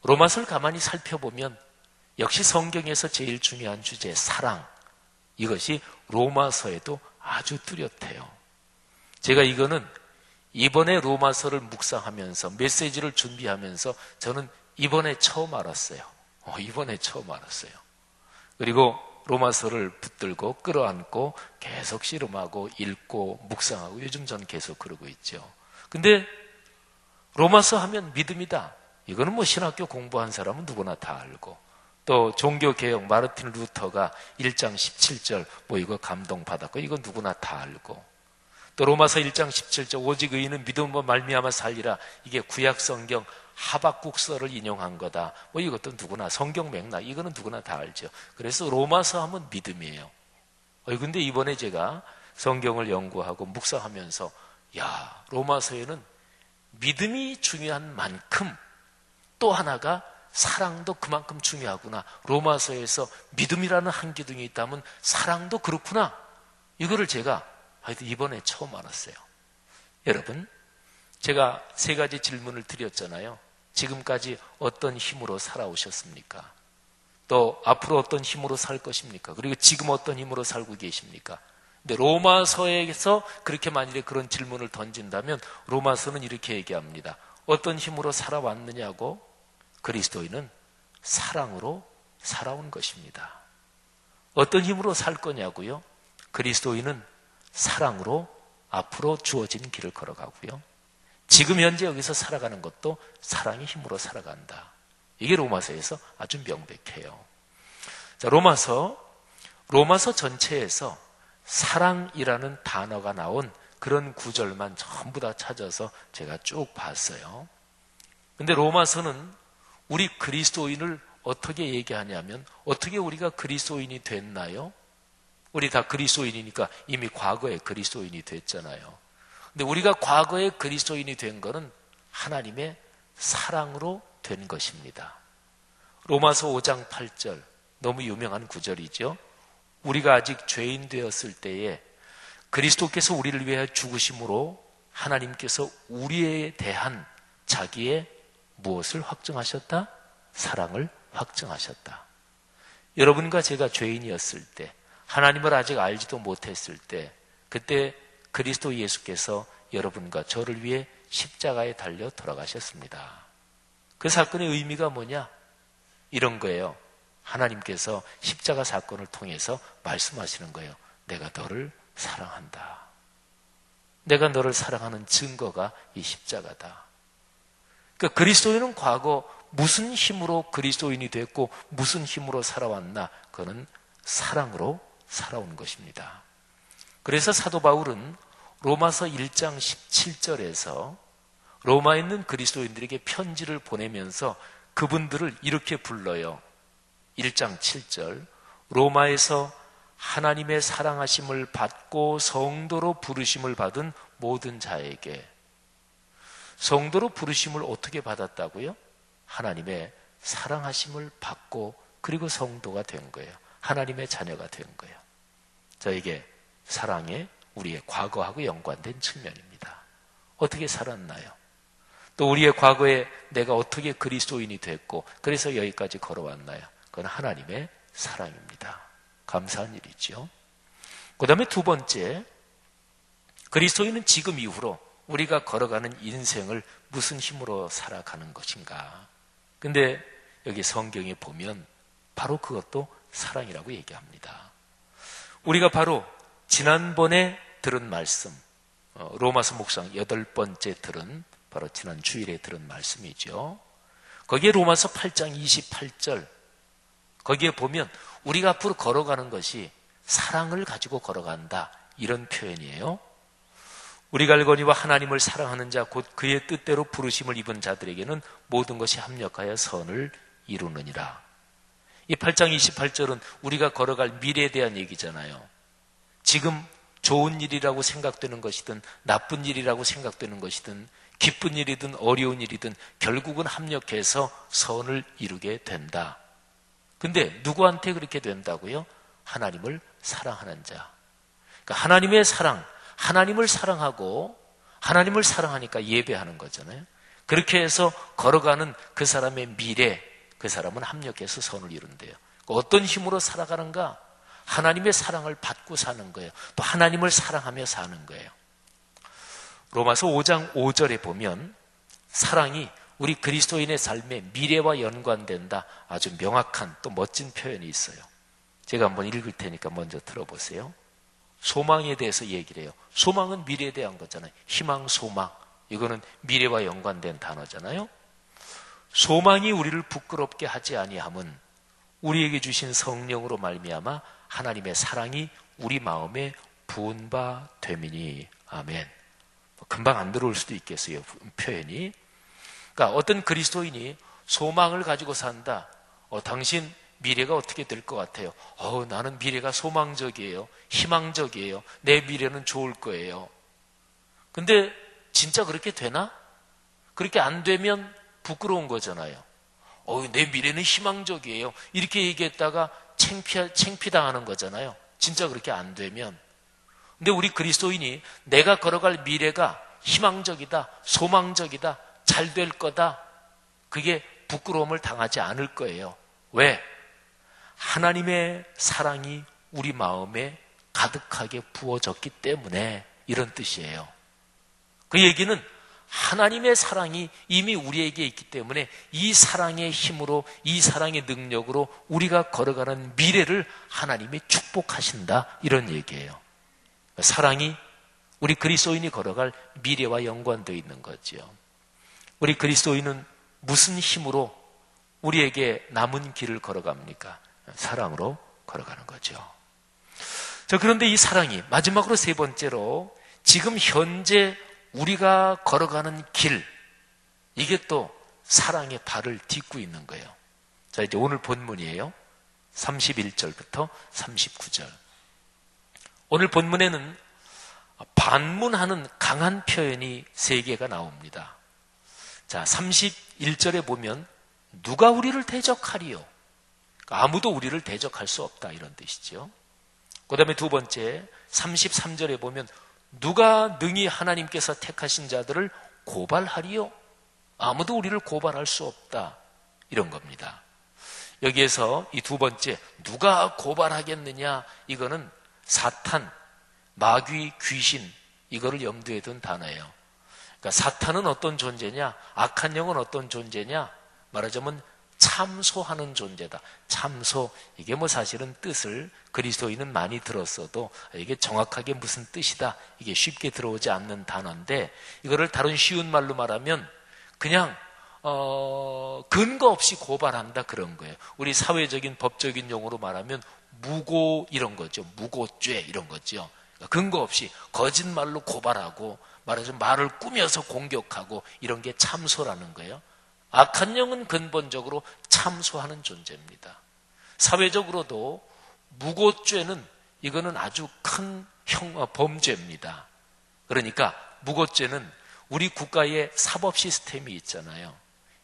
로마서를 가만히 살펴보면 역시 성경에서 제일 중요한 주제, 사랑, 이것이 로마서에도 아주 뚜렷해요. 제가 이거는 이번에 로마서를 묵상하면서 메시지를 준비하면서 저는 이번에 처음 알았어요. 이번에 처음 알았어요. 그리고 로마서를 붙들고 끌어안고 계속 씨름하고 읽고 묵상하고 요즘 전 계속 그러고 있죠. 근데 로마서 하면 믿음이다. 이거는 신학교 공부한 사람은 누구나 다 알고, 또 종교개혁 마르틴 루터가 1장 17절 이거 감동받았고 이건 누구나 다 알고, 또 로마서 1장 17절 오직 의인은 믿음으로 말미암아 살리라, 이게 구약성경 하박국서를 인용한 거다. 이것도 누구나 성경 맥락, 이거는 누구나 다 알죠. 그래서 로마서 하면 믿음이에요. 근데 이번에 제가 성경을 연구하고 묵상하면서 로마서에는 믿음이 중요한 만큼 또 하나가 사랑도 그만큼 중요하구나. 로마서에서 믿음이라는 한 기둥이 있다면 사랑도 그렇구나. 이거를 제가 이번에 처음 알았어요. 여러분, 제가 3가지 질문을 드렸잖아요. 지금까지 어떤 힘으로 살아오셨습니까? 또 앞으로 어떤 힘으로 살 것입니까? 그리고 지금 어떤 힘으로 살고 계십니까? 근데 로마서에서 그렇게 만일에 그런 질문을 던진다면 로마서는 이렇게 얘기합니다. 어떤 힘으로 살아왔느냐고? 그리스도인은 사랑으로 살아온 것입니다. 어떤 힘으로 살 거냐고요? 그리스도인은 사랑으로 앞으로 주어진 길을 걸어가고요. 지금 현재 여기서 살아가는 것도 사랑의 힘으로 살아간다. 이게 로마서에서 아주 명백해요. 자, 로마서 전체에서 사랑이라는 단어가 나온 그런 구절만 전부 다 찾아서 제가 쭉 봤어요. 근데 로마서는 우리 그리스도인을 어떻게 얘기하냐면 어떻게 우리가 그리스도인이 됐나요? 우리 다 그리스도인이니까 이미 과거에 그리스도인이 됐잖아요. 근데 우리가 과거에 그리스도인이 된 거는 하나님의 사랑으로 된 것입니다. 로마서 5장 8절 너무 유명한 구절이죠. 우리가 아직 죄인 되었을 때에 그리스도께서 우리를 위하여 죽으심으로 하나님께서 우리에 대한 자기의 무엇을 확증하셨다? 사랑을 확증하셨다. 여러분과 제가 죄인이었을 때, 하나님을 아직 알지도 못했을 때, 그때 그리스도 예수께서 여러분과 저를 위해 십자가에 달려 돌아가셨습니다. 그 사건의 의미가 뭐냐? 이런 거예요. 하나님께서 십자가 사건을 통해서 말씀하시는 거예요. 내가 너를 사랑한다. 내가 너를 사랑하는 증거가 이 십자가다. 그러니까 그리스도인은 과거 무슨 힘으로 그리스도인이 됐고 무슨 힘으로 살아왔나? 그거는 사랑으로 살아온 것입니다. 그래서 사도 바울은 로마서 1장 17절에서 로마에 있는 그리스도인들에게 편지를 보내면서 그분들을 이렇게 불러요. 1장 7절 로마에서 하나님의 사랑하심을 받고 성도로 부르심을 받은 모든 자에게. 성도로 부르심을 어떻게 받았다고요? 하나님의 사랑하심을 받고 그리고 성도가 된 거예요. 하나님의 자녀가 된 거예요. 저에게 사랑에 우리의 과거하고 연관된 측면입니다. 어떻게 살았나요? 또 우리의 과거에 내가 어떻게 그리스도인이 됐고 그래서 여기까지 걸어왔나요? 그건 하나님의 사랑입니다. 감사한 일이죠. 그 다음에 두 번째, 그리스도인은 지금 이후로 우리가 걸어가는 인생을 무슨 힘으로 살아가는 것인가. 근데 여기 성경에 보면 바로 그것도 사랑이라고 얘기합니다. 우리가 바로 지난번에 들은 말씀, 로마서 묵상 8번째 들은 바로 지난 주일에 들은 말씀이죠. 거기에 로마서 8장 28절 거기에 보면 우리가 앞으로 걸어가는 것이 사랑을 가지고 걸어간다 이런 표현이에요. 우리가 알거니와 하나님을 사랑하는 자 곧 그의 뜻대로 부르심을 입은 자들에게는 모든 것이 합력하여 선을 이루느니라. 이 8장 28절은 우리가 걸어갈 미래에 대한 얘기잖아요. 지금 좋은 일이라고 생각되는 것이든 나쁜 일이라고 생각되는 것이든 기쁜 일이든 어려운 일이든 결국은 합력해서 선을 이루게 된다. 근데 누구한테 그렇게 된다고요? 하나님을 사랑하는 자. 그러니까 하나님의 사랑, 하나님을 사랑하고 하나님을 사랑하니까 예배하는 거잖아요. 그렇게 해서 걸어가는 그 사람의 미래, 그 사람은 합력해서 선을 이룬대요. 그러니까 어떤 힘으로 살아가는가? 하나님의 사랑을 받고 사는 거예요. 또 하나님을 사랑하며 사는 거예요. 로마서 5장 5절에 보면 사랑이 우리 그리스도인의 삶의 미래와 연관된다. 아주 명확한 또 멋진 표현이 있어요. 제가 한번 읽을 테니까 먼저 들어보세요. 소망에 대해서 얘기를 해요. 소망은 미래에 대한 거잖아요. 희망, 소망. 이거는 미래와 연관된 단어잖아요. 소망이 우리를 부끄럽게 하지 아니함은 우리에게 주신 성령으로 말미암아 하나님의 사랑이 우리 마음에 부은 바 됨이니. 아멘. 금방 안 들어올 수도 있겠어요. 표현이. 그러니까 어떤 그리스도인이 소망을 가지고 산다. 당신 미래가 어떻게 될 것 같아요? 나는 미래가 소망적이에요. 희망적이에요. 내 미래는 좋을 거예요. 근데 진짜 그렇게 되나? 그렇게 안 되면 부끄러운 거잖아요. 내 미래는 희망적이에요. 이렇게 얘기했다가 창피당하는 거잖아요. 진짜 그렇게 안 되면. 근데 우리 그리스도인이 내가 걸어갈 미래가 희망적이다, 소망적이다, 잘 될 거다. 그게 부끄러움을 당하지 않을 거예요. 왜? 하나님의 사랑이 우리 마음에 가득하게 부어졌기 때문에 이런 뜻이에요. 그 얘기는 하나님의 사랑이 이미 우리에게 있기 때문에 이 사랑의 힘으로, 이 사랑의 능력으로 우리가 걸어가는 미래를 하나님이 축복하신다. 이런 얘기예요. 사랑이 우리 그리스도인이 걸어갈 미래와 연관되어 있는 거죠. 우리 그리스도인은 무슨 힘으로 우리에게 남은 길을 걸어갑니까? 사랑으로 걸어가는 거죠. 자, 그런데 이 사랑이 마지막으로 세 번째로 지금 현재 우리가 걸어가는 길, 이게 또 사랑의 발을 딛고 있는 거예요. 자, 이제 오늘 본문이에요. 31절부터 39절. 오늘 본문에는 반문하는 강한 표현이 3개가 나옵니다. 자, 31절에 보면 누가 우리를 대적하리요? 아무도 우리를 대적할 수 없다, 이런 뜻이죠. 그 다음에 두 번째 33절에 보면 누가 능히 하나님께서 택하신 자들을 고발하리요? 아무도 우리를 고발할 수 없다, 이런 겁니다. 여기에서 이 두 번째 누가 고발하겠느냐, 이거는 사탄, 마귀, 귀신, 이거를 염두에 둔 단어예요. 그러니까 사탄은 어떤 존재냐, 악한 영은 어떤 존재냐, 말하자면 참소하는 존재다. 참소, 이게 뭐 사실은 뜻을 그리스도인은 많이 들었어도 이게 정확하게 무슨 뜻이다, 이게 쉽게 들어오지 않는 단어인데, 이거를 다른 쉬운 말로 말하면 그냥 근거 없이 고발한다, 그런 거예요. 우리 사회적인 법적인 용어로 말하면 무고, 이런 거죠. 무고죄, 이런 거죠. 근거 없이 거짓말로 고발하고, 말하자면 말을 꾸며서 공격하고, 이런 게 참소라는 거예요. 악한 영은 근본적으로 참소하는 존재입니다. 사회적으로도 무고죄는 이거는 아주 큰 범죄입니다. 그러니까 무고죄는 우리 국가의 사법 시스템이 있잖아요.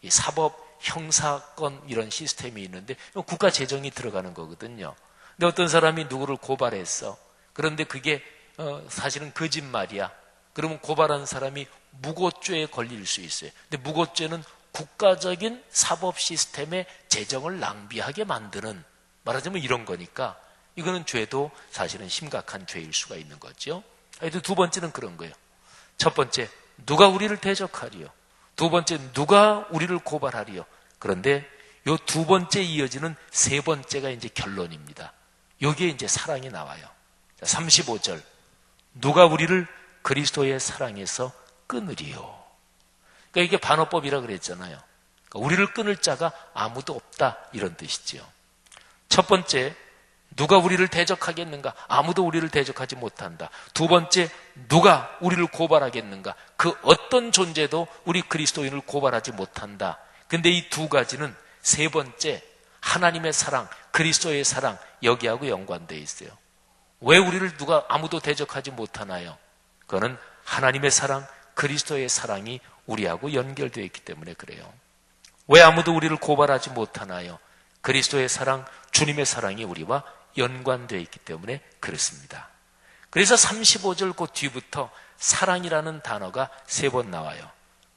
이 사법 형사권 이런 시스템이 있는데 국가 재정이 들어가는 거거든요. 근데 어떤 사람이 누구를 고발했어. 그런데 그게 사실은 거짓말이야. 그러면 고발한 사람이 무고죄에 걸릴 수 있어요. 근데 무고죄는 국가적인 사법 시스템의 재정을 낭비하게 만드는, 말하자면 이런 거니까 이거는 죄도 사실은 심각한 죄일 수가 있는 거죠. 하여튼 두 번째는 그런 거예요. 첫 번째, 누가 우리를 대적하리요? 두 번째, 누가 우리를 고발하리요? 그런데 요 두 번째 이어지는 세 번째가 이제 결론입니다. 여기에 이제 사랑이 나와요. 35절, 누가 우리를 그리스도의 사랑에서 끊으리요? 그러니까 이게 반어법이라 그랬잖아요. 그러니까 우리를 끊을 자가 아무도 없다, 이런 뜻이지요. 첫 번째, 누가 우리를 대적하겠는가? 아무도 우리를 대적하지 못한다. 두 번째, 누가 우리를 고발하겠는가? 그 어떤 존재도 우리 그리스도인을 고발하지 못한다. 근데 이 두 가지는 세 번째, 하나님의 사랑, 그리스도의 사랑, 여기하고 연관되어 있어요. 왜 우리를 누가 아무도 대적하지 못하나요? 그거는 하나님의 사랑, 그리스도의 사랑이 우리하고 연결되어 있기 때문에 그래요. 왜 아무도 우리를 고발하지 못하나요? 그리스도의 사랑, 주님의 사랑이 우리와 연관되어 있기 때문에 그렇습니다. 그래서 35절 그 뒤부터 사랑이라는 단어가 3번 나와요.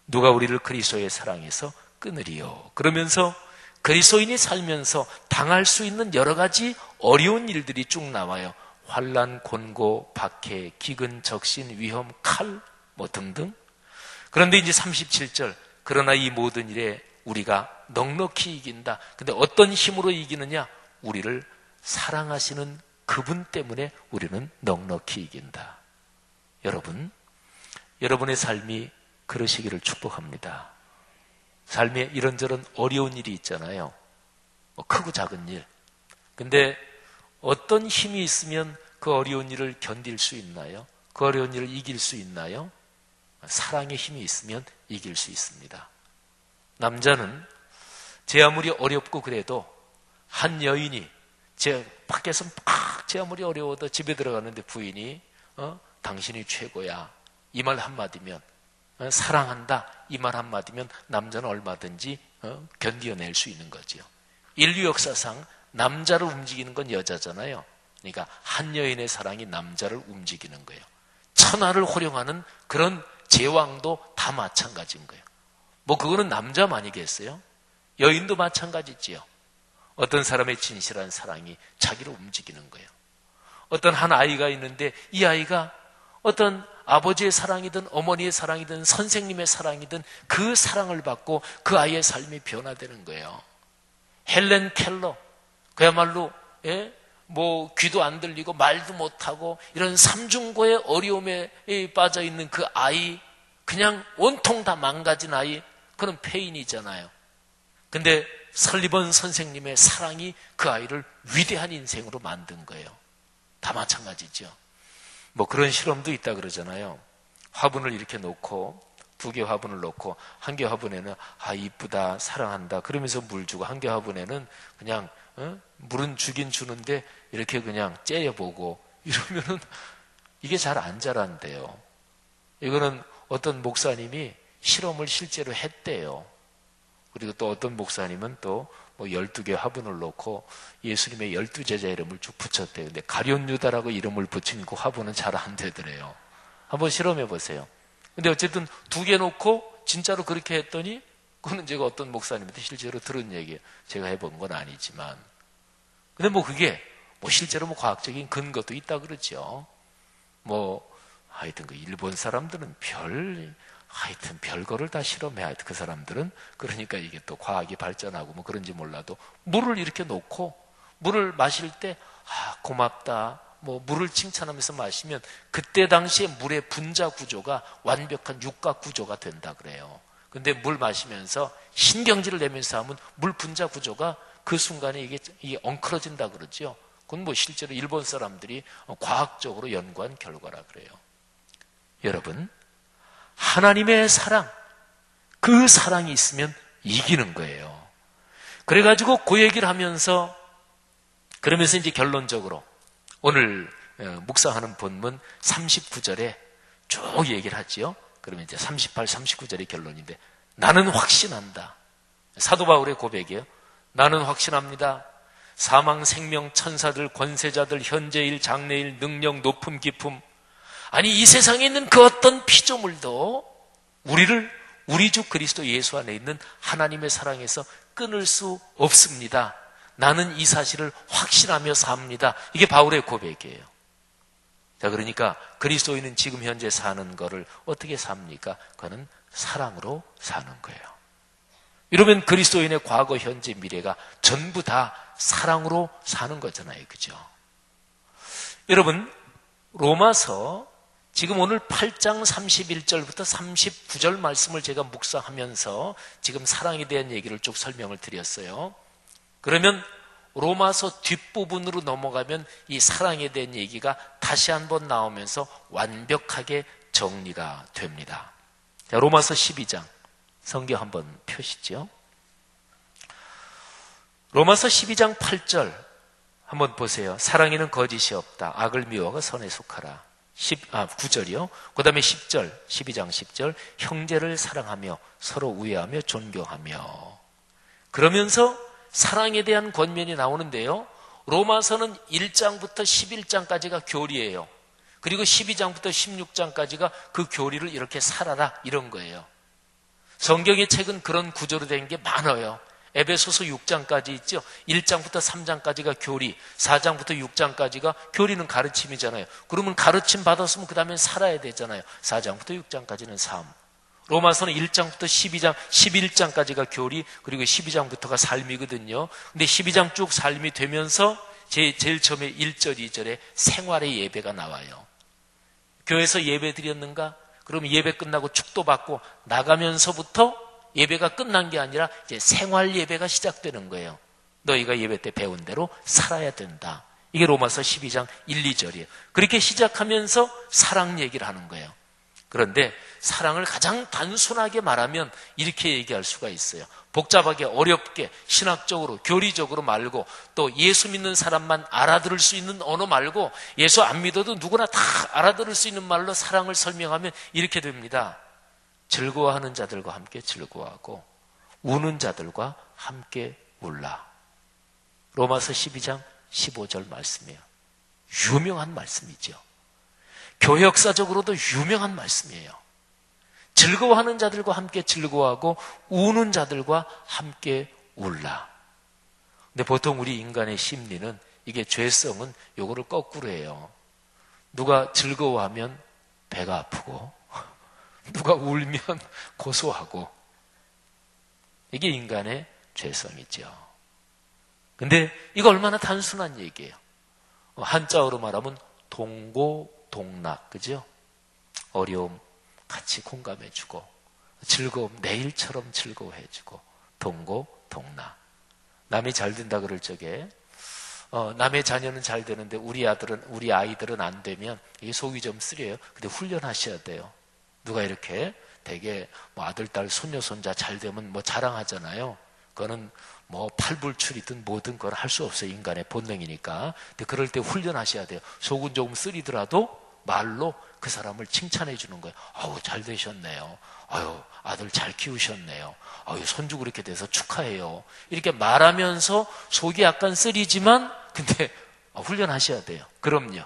누가 우리를 그리스도의 사랑에서 끊으리요? 그러면서 그리스도인이 살면서 당할 수 있는 여러 가지 어려운 일들이 쭉 나와요. 환난, 곤고, 박해, 기근, 적신, 위험, 칼, 뭐 등등. 그런데 이제 37절, 그러나 이 모든 일에 우리가 넉넉히 이긴다. 근데 어떤 힘으로 이기느냐? 우리를 사랑하시는 그분 때문에 우리는 넉넉히 이긴다. 여러분, 여러분의 삶이 그러시기를 축복합니다. 삶에 이런저런 어려운 일이 있잖아요. 뭐 크고 작은 일. 근데 어떤 힘이 있으면 그 어려운 일을 견딜 수 있나요? 그 어려운 일을 이길 수 있나요? 사랑의 힘이 있으면 이길 수 있습니다. 남자는 제 아무리 어렵고 그래도 한 여인이 제 밖에서 막 제 아무리 어려워도 집에 들어가는데 부인이 당신이 최고야, 이 말 한마디면, 사랑한다, 이 말 한마디면 남자는 얼마든지 견뎌낼 수 있는 거죠. 인류 역사상 남자를 움직이는 건 여자잖아요. 그러니까 한 여인의 사랑이 남자를 움직이는 거예요. 천하를 호령하는 그런 제왕도 다 마찬가지인 거예요. 뭐 그거는 남자만이겠어요? 여인도 마찬가지지요. 어떤 사람의 진실한 사랑이 자기를 움직이는 거예요. 어떤 한 아이가 있는데 이 아이가 어떤 아버지의 사랑이든 어머니의 사랑이든 선생님의 사랑이든 그 사랑을 받고 그 아이의 삶이 변화되는 거예요. 헬렌 켈러, 그야말로 뭐 귀도 안 들리고 말도 못하고 이런 삼중고의 어려움에 빠져 있는 그 아이, 그냥 온통 다 망가진 아이, 그런 폐인이잖아요. 근데 설리번 선생님의 사랑이 그 아이를 위대한 인생으로 만든 거예요. 다 마찬가지죠. 뭐 그런 실험도 있다 그러잖아요. 화분을 이렇게 놓고 두 개 화분을 놓고 한 개 화분에는 아 이쁘다 사랑한다 그러면서 물 주고 한 개 화분에는 그냥 물은 주긴 주는데 이렇게 그냥 째려보고 이러면은 이게 잘 안 자란대요. 이거는 어떤 목사님이 실험을 실제로 했대요. 그리고 또 어떤 목사님은 또 뭐 12개 화분을 놓고 예수님의 12제자 이름을 쭉 붙였대요. 근데 가룟 유다라고 이름을 붙인 그 화분은 잘 안 되더래요. 한번 실험해 보세요. 근데 어쨌든 2개 놓고 진짜로 그렇게 했더니 그거는 제가 어떤 목사님한테 실제로 들은 얘기예요. 제가 해본 건 아니지만. 근데 뭐 그게 뭐 실제로 뭐 과학적인 근거도 있다 그러죠. 뭐 하여튼 그 일본 사람들은 하여튼 별거를 다 실험해. 하여튼 그 사람들은 그러니까 이게 또 과학이 발전하고 뭐 그런지 몰라도 물을 이렇게 놓고 물을 마실 때 고맙다 뭐 물을 칭찬하면서 마시면 그때 당시에 물의 분자 구조가 완벽한 육각 구조가 된다 그래요. 근데 물 마시면서 신경질을 내면서 하면 물 분자 구조가 그 순간에 이게 엉클어진다 그러죠. 그건 뭐 실제로 일본 사람들이 과학적으로 연구한 결과라 그래요. 여러분, 하나님의 사랑, 그 사랑이 있으면 이기는 거예요. 그래가지고 그 얘기를 하면서 그러면서 이제 결론적으로 오늘 묵상하는 본문 39절에 쭉 얘기를 하지요. 그러면 이제 38, 39절의 결론인데 나는 확신한다. 사도 바울의 고백이에요. 나는 확신합니다. 사망, 생명, 천사들, 권세자들, 현재일, 장래일, 능력, 높음, 깊음 아니 이 세상에 있는 그 어떤 피조물도 우리를 우리 주 그리스도 예수 안에 있는 하나님의 사랑에서 끊을 수 없습니다. 나는 이 사실을 확신하며 삽니다. 이게 바울의 고백이에요. 자, 그러니까 그리스도인은 지금 현재 사는 거를 어떻게 삽니까? 그거는 사랑으로 사는 거예요. 이러면 그리스도인의 과거, 현재, 미래가 전부 다 사랑으로 사는 거잖아요. 그죠? 여러분, 로마서 지금 오늘 8장 31절부터 39절 말씀을 제가 묵상하면서 지금 사랑에 대한 얘기를 쭉 설명을 드렸어요. 그러면 로마서 뒷부분으로 넘어가면 이 사랑에 대한 얘기가 다시 한번 나오면서 완벽하게 정리가 됩니다. 자, 로마서 12장 성경 한번 펴시죠. 로마서 12장 8절 한번 보세요. 사랑에는 거짓이 없다. 악을 미워하고 선에 속하라. 9절이요. 그 다음에 10절, 12장 10절. 형제를 사랑하며 서로 우애하며 존경하며. 그러면서 사랑에 대한 권면이 나오는데요. 로마서는 1장부터 11장까지가 교리예요. 그리고 12장부터 16장까지가 그 교리를 이렇게 살아라 이런 거예요. 성경의 책은 그런 구조로 된 게 많아요. 에베소서 6장까지 있죠. 1장부터 3장까지가 교리, 4장부터 6장까지가 교리는 가르침이잖아요. 그러면 가르침 받았으면 그 다음엔 살아야 되잖아요. 4장부터 6장까지는 삶. 로마서는 1장부터 12장, 11장까지가 교리, 그리고 12장부터가 삶이거든요. 근데 12장 쭉 삶이 되면서 제일 처음에 1절, 2절에 생활의 예배가 나와요. 교회에서 예배 드렸는가? 그러면 예배 끝나고 축도 받고 나가면서부터 예배가 끝난 게 아니라 이제 생활 예배가 시작되는 거예요. 너희가 예배 때 배운 대로 살아야 된다. 이게 로마서 12장 1, 2절이에요. 그렇게 시작하면서 사랑 얘기를 하는 거예요. 그런데 사랑을 가장 단순하게 말하면 이렇게 얘기할 수가 있어요. 복잡하게 어렵게 신학적으로 교리적으로 말고 또 예수 믿는 사람만 알아들을 수 있는 언어 말고 예수 안 믿어도 누구나 다 알아들을 수 있는 말로 사랑을 설명하면 이렇게 됩니다. 즐거워하는 자들과 함께 즐거워하고 우는 자들과 함께 울라. 로마서 12장 15절 말씀이에요. 유명한 말씀이죠. 교회 역사적으로도 유명한 말씀이에요. 즐거워하는 자들과 함께 즐거워하고 우는 자들과 함께 울라. 근데 보통 우리 인간의 심리는 이게 죄성은 요거를 거꾸로 해요. 누가 즐거워하면 배가 아프고 누가 울면 고소하고 이게 인간의 죄성이죠. 근데 이거 얼마나 단순한 얘기예요. 한자어로 말하면 동고동락, 그죠? 어려움 같이 공감해주고 즐거움 내일처럼 즐거워해주고 동고동락. 남이 잘 된다 그럴 적에 남의 자녀는 잘 되는데 우리 아이들은 안 되면 이게 속이 좀 쓰려요. 근데 훈련하셔야 돼요. 누가 이렇게 되게 뭐 아들, 딸, 손녀, 손자 잘 되면 뭐 자랑하잖아요. 그거는 뭐 팔불출이든 뭐든 그걸 할 수 없어요. 인간의 본능이니까. 근데 그럴 때 훈련하셔야 돼요. 속은 조금 쓰리더라도 말로 그 사람을 칭찬해 주는 거예요. 아우, 잘 되셨네요. 아유, 아들 잘 키우셨네요. 아유, 손주 그렇게 돼서 축하해요. 이렇게 말하면서 속이 약간 쓰리지만 근데 훈련하셔야 돼요. 그럼요.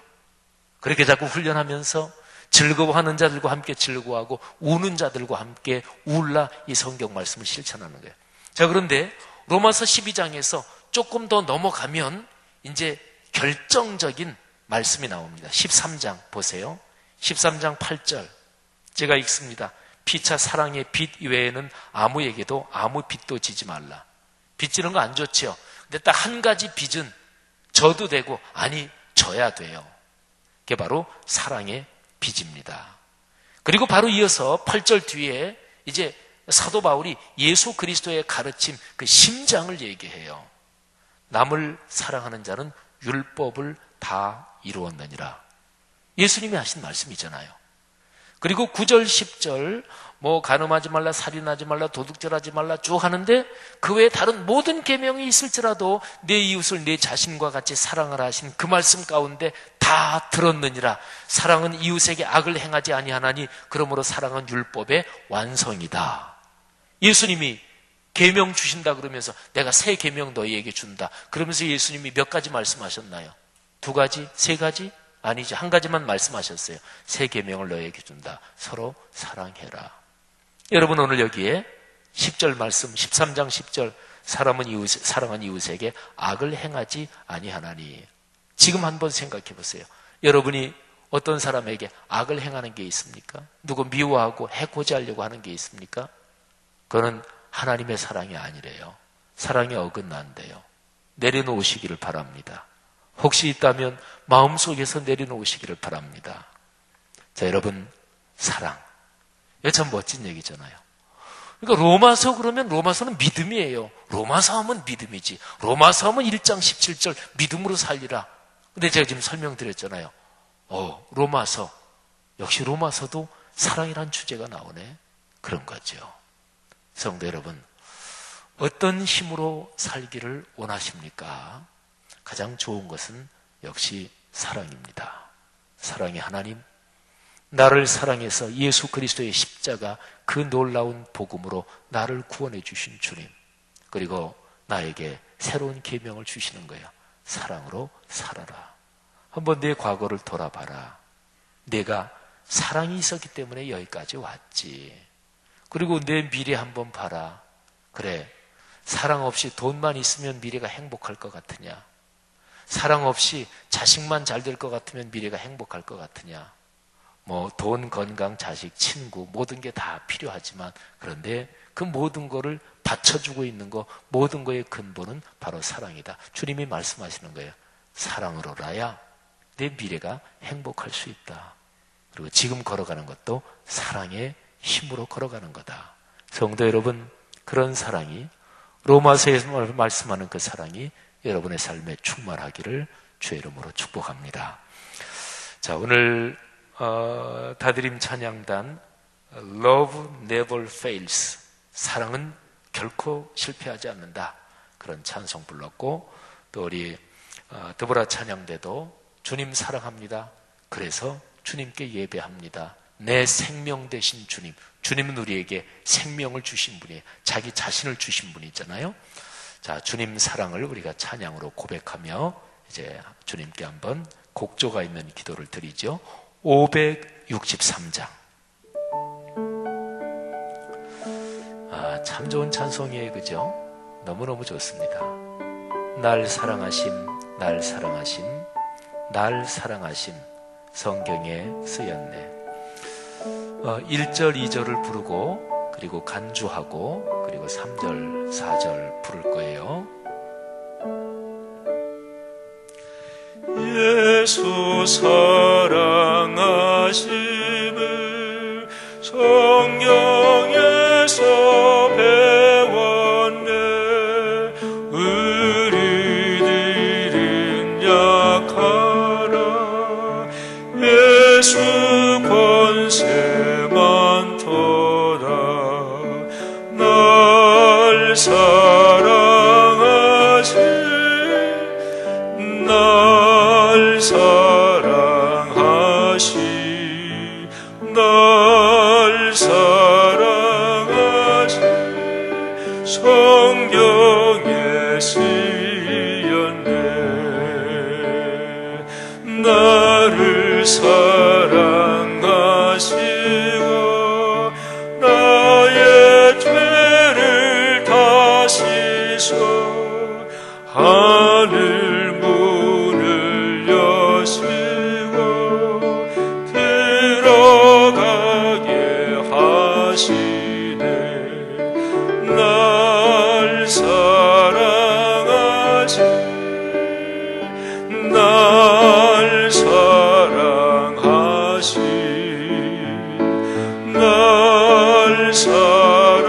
그렇게 자꾸 훈련하면서 즐거워하는 자들과 함께 즐거워하고 우는 자들과 함께 울라, 이 성경 말씀을 실천하는 거예요. 자, 그런데 로마서 12장에서 조금 더 넘어가면 이제 결정적인 말씀이 나옵니다. 13장 보세요. 13장 8절 제가 읽습니다. 피차 사랑의 빚 이외에는 아무에게도 아무 빚도 지지 말라. 빚 지는 거 안 좋죠. 근데 딱 한 가지 빚은 져도 되고 아니 져야 돼요. 그게 바로 사랑의 빚입니다. 그리고 바로 이어서 8절 뒤에 이제 사도 바울이 예수 그리스도의 가르침, 그 심장을 얘기해요. 남을 사랑하는 자는 율법을 다 이루었느니라. 예수님이 하신 말씀이잖아요. 그리고 9절 10절 뭐 간음하지 말라, 살인하지 말라, 도둑질하지 말라 쭉 하는데 그 외에 다른 모든 계명이 있을지라도 내 이웃을 내 자신과 같이 사랑하라 하신 그 말씀 가운데 다 들었느니라. 사랑은 이웃에게 악을 행하지 아니하나니 그러므로 사랑은 율법의 완성이다. 예수님이 계명 주신다 그러면서 내가 새 계명 너희에게 준다. 그러면서 예수님이 몇 가지 말씀하셨나요? 2가지? 3가지? 아니죠. 한 가지만 말씀하셨어요. 새 계명을 너희에게 준다. 서로 사랑해라. 여러분 오늘 여기에 10절 말씀 13장 10절 사랑은 이웃에게 악을 행하지 아니하나니. 지금 한번 생각해 보세요. 여러분이 어떤 사람에게 악을 행하는 게 있습니까? 누구 미워하고 해코지 하려고 하는 게 있습니까? 그거는 하나님의 사랑이 아니래요. 사랑이 어긋난대요. 내려놓으시기를 바랍니다. 혹시 있다면 마음속에서 내려놓으시기를 바랍니다. 자, 여러분, 사랑. 이거 참 멋진 얘기잖아요. 그러니까 로마서 그러면 로마서는 믿음이에요. 로마서 하면 믿음이지. 로마서 하면 1장 17절 믿음으로 살리라. 근데 제가 지금 설명드렸잖아요. 로마서. 역시 로마서도 사랑이란 주제가 나오네. 그런 거죠. 성도 여러분, 어떤 힘으로 살기를 원하십니까? 가장 좋은 것은 역시 사랑입니다. 사랑의 하나님, 나를 사랑해서 예수 그리스도의 십자가 그 놀라운 복음으로 나를 구원해 주신 주님, 그리고 나에게 새로운 계명을 주시는 거예요. 사랑으로 살아라. 한번 내 과거를 돌아봐라. 내가 사랑이 있었기 때문에 여기까지 왔지. 그리고 내 미래 한번 봐라. 그래, 사랑 없이 돈만 있으면 미래가 행복할 것 같으냐? 사랑 없이 자식만 잘 될 것 같으면 미래가 행복할 것 같으냐? 뭐 돈, 건강, 자식, 친구 모든 게 다 필요하지만 그런데 그 모든 거를 받쳐주고 있는 거, 모든 거의 근본은 바로 사랑이다. 주님이 말씀하시는 거예요. 사랑으로라야 내 미래가 행복할 수 있다. 그리고 지금 걸어가는 것도 사랑의 힘으로 걸어가는 거다. 성도 여러분, 그런 사랑이, 로마서에서 말씀하는 그 사랑이 여러분의 삶에 충만하기를 주의 이름으로 축복합니다. 자, 오늘 다드림 찬양단 Love Never Fails, 사랑은 결코 실패하지 않는다, 그런 찬송 불렀고, 또 우리 드보라 찬양대도 주님 사랑합니다, 그래서 주님께 예배합니다, 내 생명 되신 주님, 주님은 우리에게 생명을 주신 분이에요. 자기 자신을 주신 분이잖아요. 자, 주님 사랑을 우리가 찬양으로 고백하며 이제 주님께 한번 곡조가 있는 기도를 드리죠. 563장. 참 좋은 찬송이에요, 그죠? 너무너무 좋습니다. 날 사랑하심, 날 사랑하심, 날 사랑하심. 성경에 쓰였네. 1절, 2절을 부르고 그리고 간주하고 그리고 3절, 4절 부를 거예요. 예수 사랑하심을 성경에서 배웠네. 우리들은 약하라. 예수 권세 많도다. 사랑하시네 날 사랑하시네 날 사랑하시네 날 사랑하시네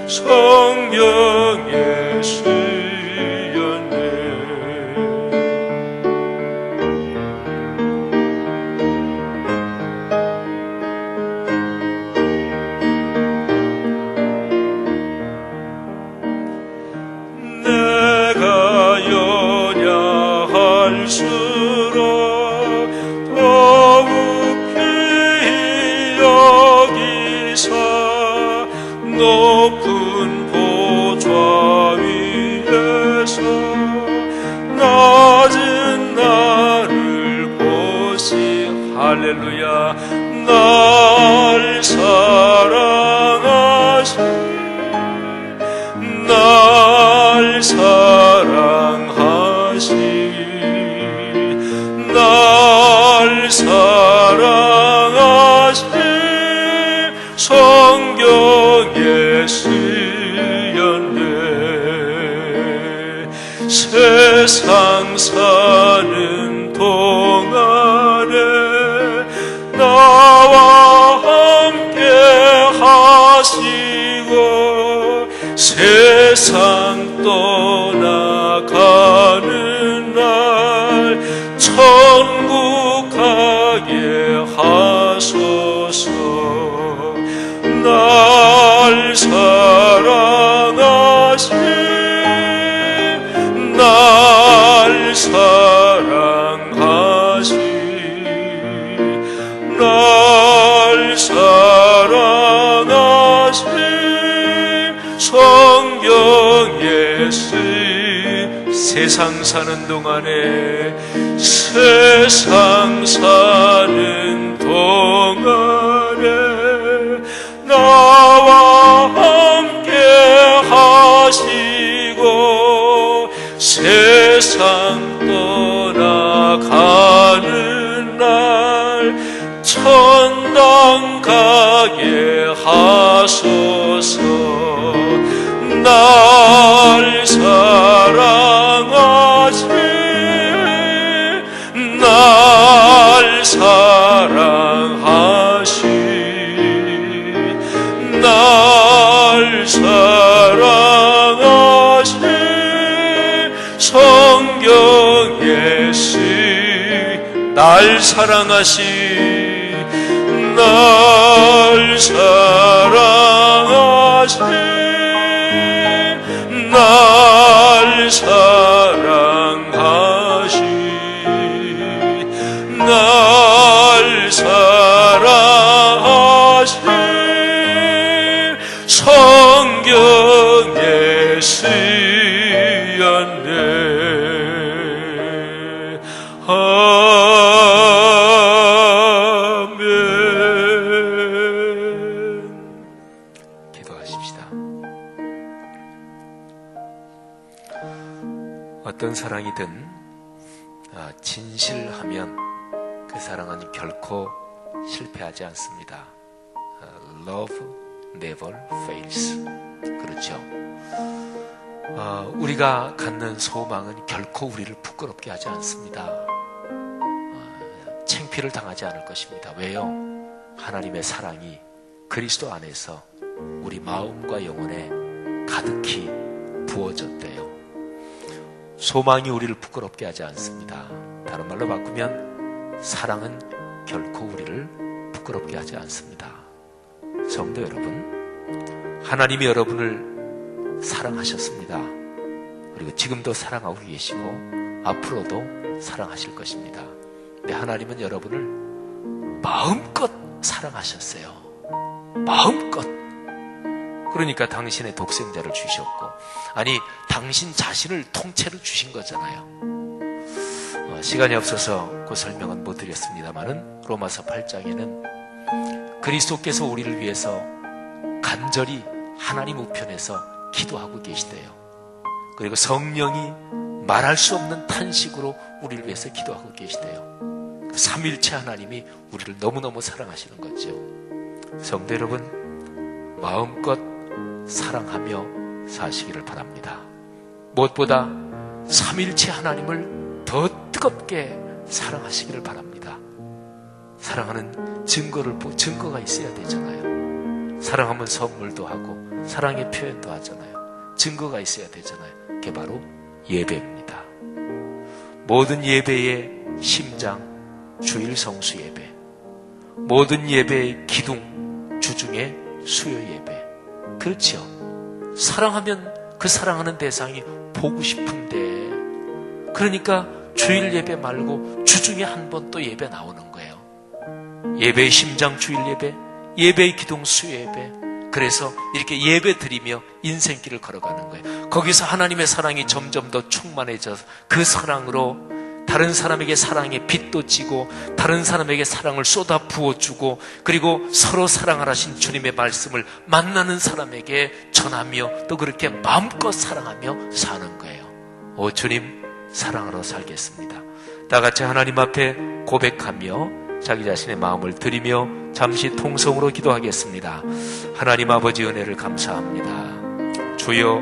성령의 수연네 내가 연약할수록 더욱 귀히 여기사 높은 보좌 위에서 낮은 나를 보시 할렐루야 날 사랑하시 날 사랑하시 날 사랑하시 성경에 쓰였네 세상 사는 동안에 나와 함께 하시고 세상 떠나가는 날 천국 가게 하소서 날 사랑하시 날 사랑하시 날 사랑하시 성경에 세상 사는 동안에 세상 사는 동안에 나와 함께 하시고 세상 떠나가는 날 천당 가게 하소서 날 사랑하시 날 사랑하시 날 사랑하시 성경에 날 사랑하시 날 사랑하시 날 사랑하시 날 사랑하시 성경에 쓰였네 아멘 기도하십시다. 어떤 사랑이든 진실하면 그 사랑은 결코 실패하지 않습니다. Love never fails. 그렇죠. 우리가 갖는 소망은 결코 우리를 부끄럽게 하지 않습니다. 창피를 당하지 않을 것입니다. 왜요? 하나님의 사랑이 그리스도 안에서 우리 마음과 영혼에 가득히 부어졌대요. 소망이 우리를 부끄럽게 하지 않습니다. 다른 말로 바꾸면 사랑은 결코 우리를 부끄럽게 하지 않습니다. 성도 여러분, 하나님이 여러분을 사랑하셨습니다. 그리고 지금도 사랑하고 계시고 앞으로도 사랑하실 것입니다. 근데 하나님은 여러분을 마음껏 사랑하셨어요. 마음껏. 그러니까 당신의 독생자를 주셨고, 아니 당신 자신을 통째로 주신 거잖아요. 시간이 없어서 그 설명은 못 드렸습니다만은 로마서 8장에는 그리스도께서 우리를 위해서 간절히 하나님 우편에서 기도하고 계시대요. 그리고 성령이 말할 수 없는 탄식으로 우리를 위해서 기도하고 계시대요. 삼일체 하나님이 우리를 너무너무 사랑하시는 거죠. 성도 여러분, 마음껏 사랑하며 사시기를 바랍니다. 무엇보다 삼일체 하나님을 더 뜨겁게 사랑하시기를 바랍니다. 사랑하는 증거가 있어야 되잖아요. 사랑하면 선물도 하고 사랑의 표현도 하잖아요. 증거가 있어야 되잖아요. 그게 바로 예배입니다. 모든 예배의 심장, 주일 성수 예배, 모든 예배의 기둥, 주중의 수요 예배. 그렇죠. 사랑하면 그 사랑하는 대상이 보고 싶은데, 그러니까 주일 예배 말고 주중에 한 번 또 예배 나오는 거예요. 예배의 심장 주일 예배, 예배의 기둥 수요 예배. 그래서 이렇게 예배 드리며 인생길을 걸어가는 거예요. 거기서 하나님의 사랑이 점점 더 충만해져서 그 사랑으로 다른 사람에게 사랑의 빛도 지고 다른 사람에게 사랑을 쏟아 부어주고, 그리고 서로 사랑하라신 주님의 말씀을 만나는 사람에게 전하며 또 그렇게 마음껏 사랑하며 사는 거예요. 오 주님, 사랑하러 살겠습니다. 다 같이 하나님 앞에 고백하며 자기 자신의 마음을 드리며 잠시 통성으로 기도하겠습니다. 하나님 아버지 은혜를 감사합니다. 주여,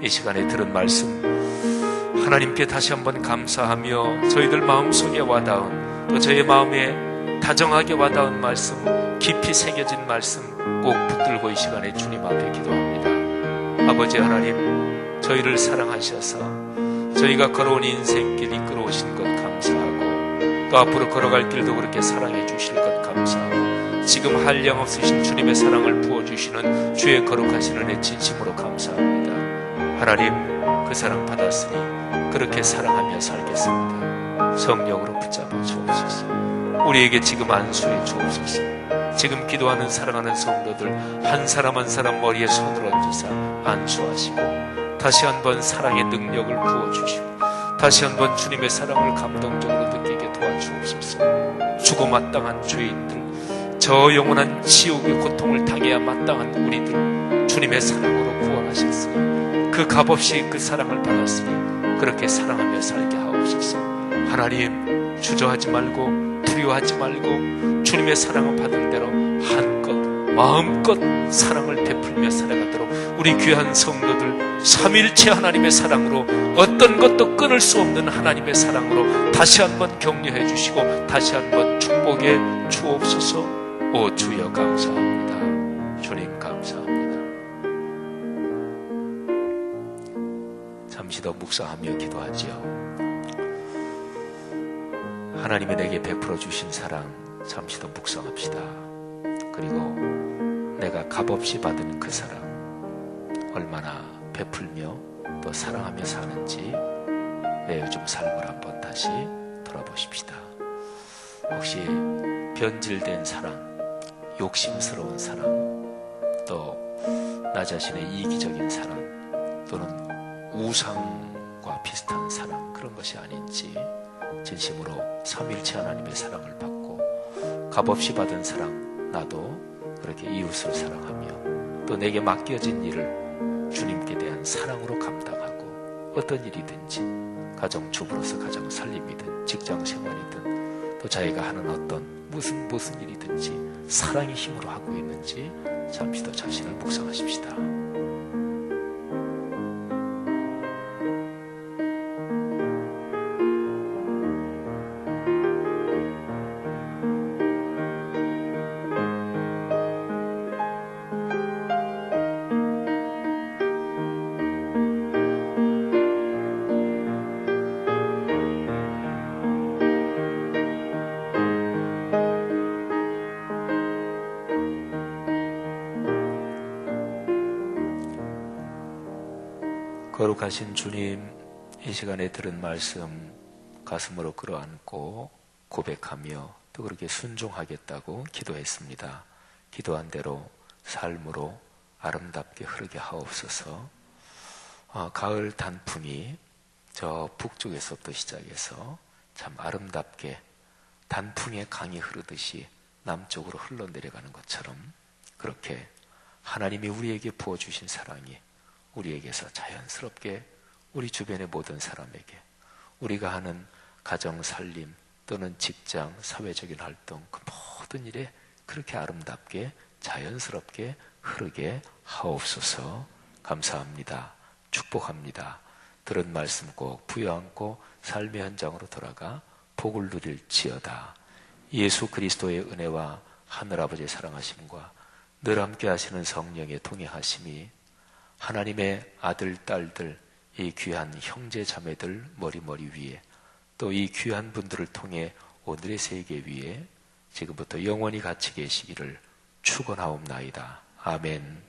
이 시간에 들은 말씀 하나님께 다시 한번 감사하며 저희들 마음속에 와닿은, 또 저희 마음에 다정하게 와닿은 말씀, 깊이 새겨진 말씀 꼭 붙들고 이 시간에 주님 앞에 기도합니다. 아버지 하나님, 저희를 사랑하셔서 저희가 걸어온 인생길 이끌어오신 것 감사하고, 또 앞으로 걸어갈 길도 그렇게 사랑해 주실 것 감사하고, 지금 한량 없으신 주님의 사랑을 부어주시는 주의 거룩하신 은혜 진심으로 감사합니다. 하나님, 그 사랑 받았으니 그렇게 사랑하며 살겠습니다. 성령으로 붙잡아 주옵소서. 우리에게 지금 안수해 주옵소서. 지금 기도하는 사랑하는 성도들 한 사람 한 사람 머리에 손을 얹으사 안수하시고, 다시 한번 사랑의 능력을 부어주시고, 다시 한번 주님의 사랑을 감동적으로 느끼게 도와주옵소서. 죽어 마땅한 죄인들, 저 영원한 지옥의 고통을 당해야 마땅한 우리들 주님의 사랑으로 구원하셨으니 그 값없이 그 사랑을 받았으니 그렇게 사랑하며 살게 하옵소서. 하나님, 주저하지 말고 두려워하지 말고 주님의 사랑을 받은 대로 한껏 마음껏 사랑을 베풀며 살아가도록 우리 귀한 성도들 삼일체 하나님의 사랑으로, 어떤 것도 끊을 수 없는 하나님의 사랑으로 다시 한번 격려해 주시고 다시 한번 축복해 주옵소서. 오 주여 감사합니다. 주님 감사합니다. 잠시 더 묵상하며 기도하지요. 하나님이 내게 베풀어 주신 사랑 잠시 더 묵상합시다. 그리고 내가 값없이 받은 그 사랑 얼마나 베풀며 또 사랑하며 사는지 내 요즘 삶을 한번 다시 돌아보십시다. 혹시 변질된 사랑, 욕심스러운 사랑, 또 나 자신의 이기적인 사랑, 또는 우상과 비슷한 사랑, 그런 것이 아닌지 진심으로 삼일체 하나님의 사랑을 받고 값없이 받은 사랑, 나도 그렇게 이웃을 사랑하며 또 내게 맡겨진 일을 주님께 대한 사랑으로 감당하고, 어떤 일이든지 가정주부로서 가정 살림이든 직장 생활이든 또 자기가 하는 어떤 무슨 일이든지 사랑의 힘으로 하고 있는지 잠시 더 자신을 묵상하십시다. 거룩하신 주님, 이 시간에 들은 말씀 가슴으로 끌어안고 고백하며 또 그렇게 순종하겠다고 기도했습니다. 기도한 대로 삶으로 아름답게 흐르게 하옵소서. 가을 단풍이 저 북쪽에서부터 시작해서 참 아름답게 단풍의 강이 흐르듯이 남쪽으로 흘러내려가는 것처럼, 그렇게 하나님이 우리에게 부어주신 사랑이 우리에게서 자연스럽게 우리 주변의 모든 사람에게, 우리가 하는 가정 살림, 또는 직장, 사회적인 활동, 그 모든 일에 그렇게 아름답게 자연스럽게 흐르게 하옵소서. 감사합니다. 축복합니다. 들은 말씀 꼭 부여안고 삶의 현장으로 돌아가 복을 누릴지어다. 예수 그리스도의 은혜와 하늘아버지의 사랑하심과 늘 함께 하시는 성령의 동행하심이 하나님의 아들, 딸들, 이 귀한 형제 자매들 머리 위에 또 이 귀한 분들을 통해 오늘의 세계 위에 지금부터 영원히 같이 계시기를 축원하옵나이다. 아멘.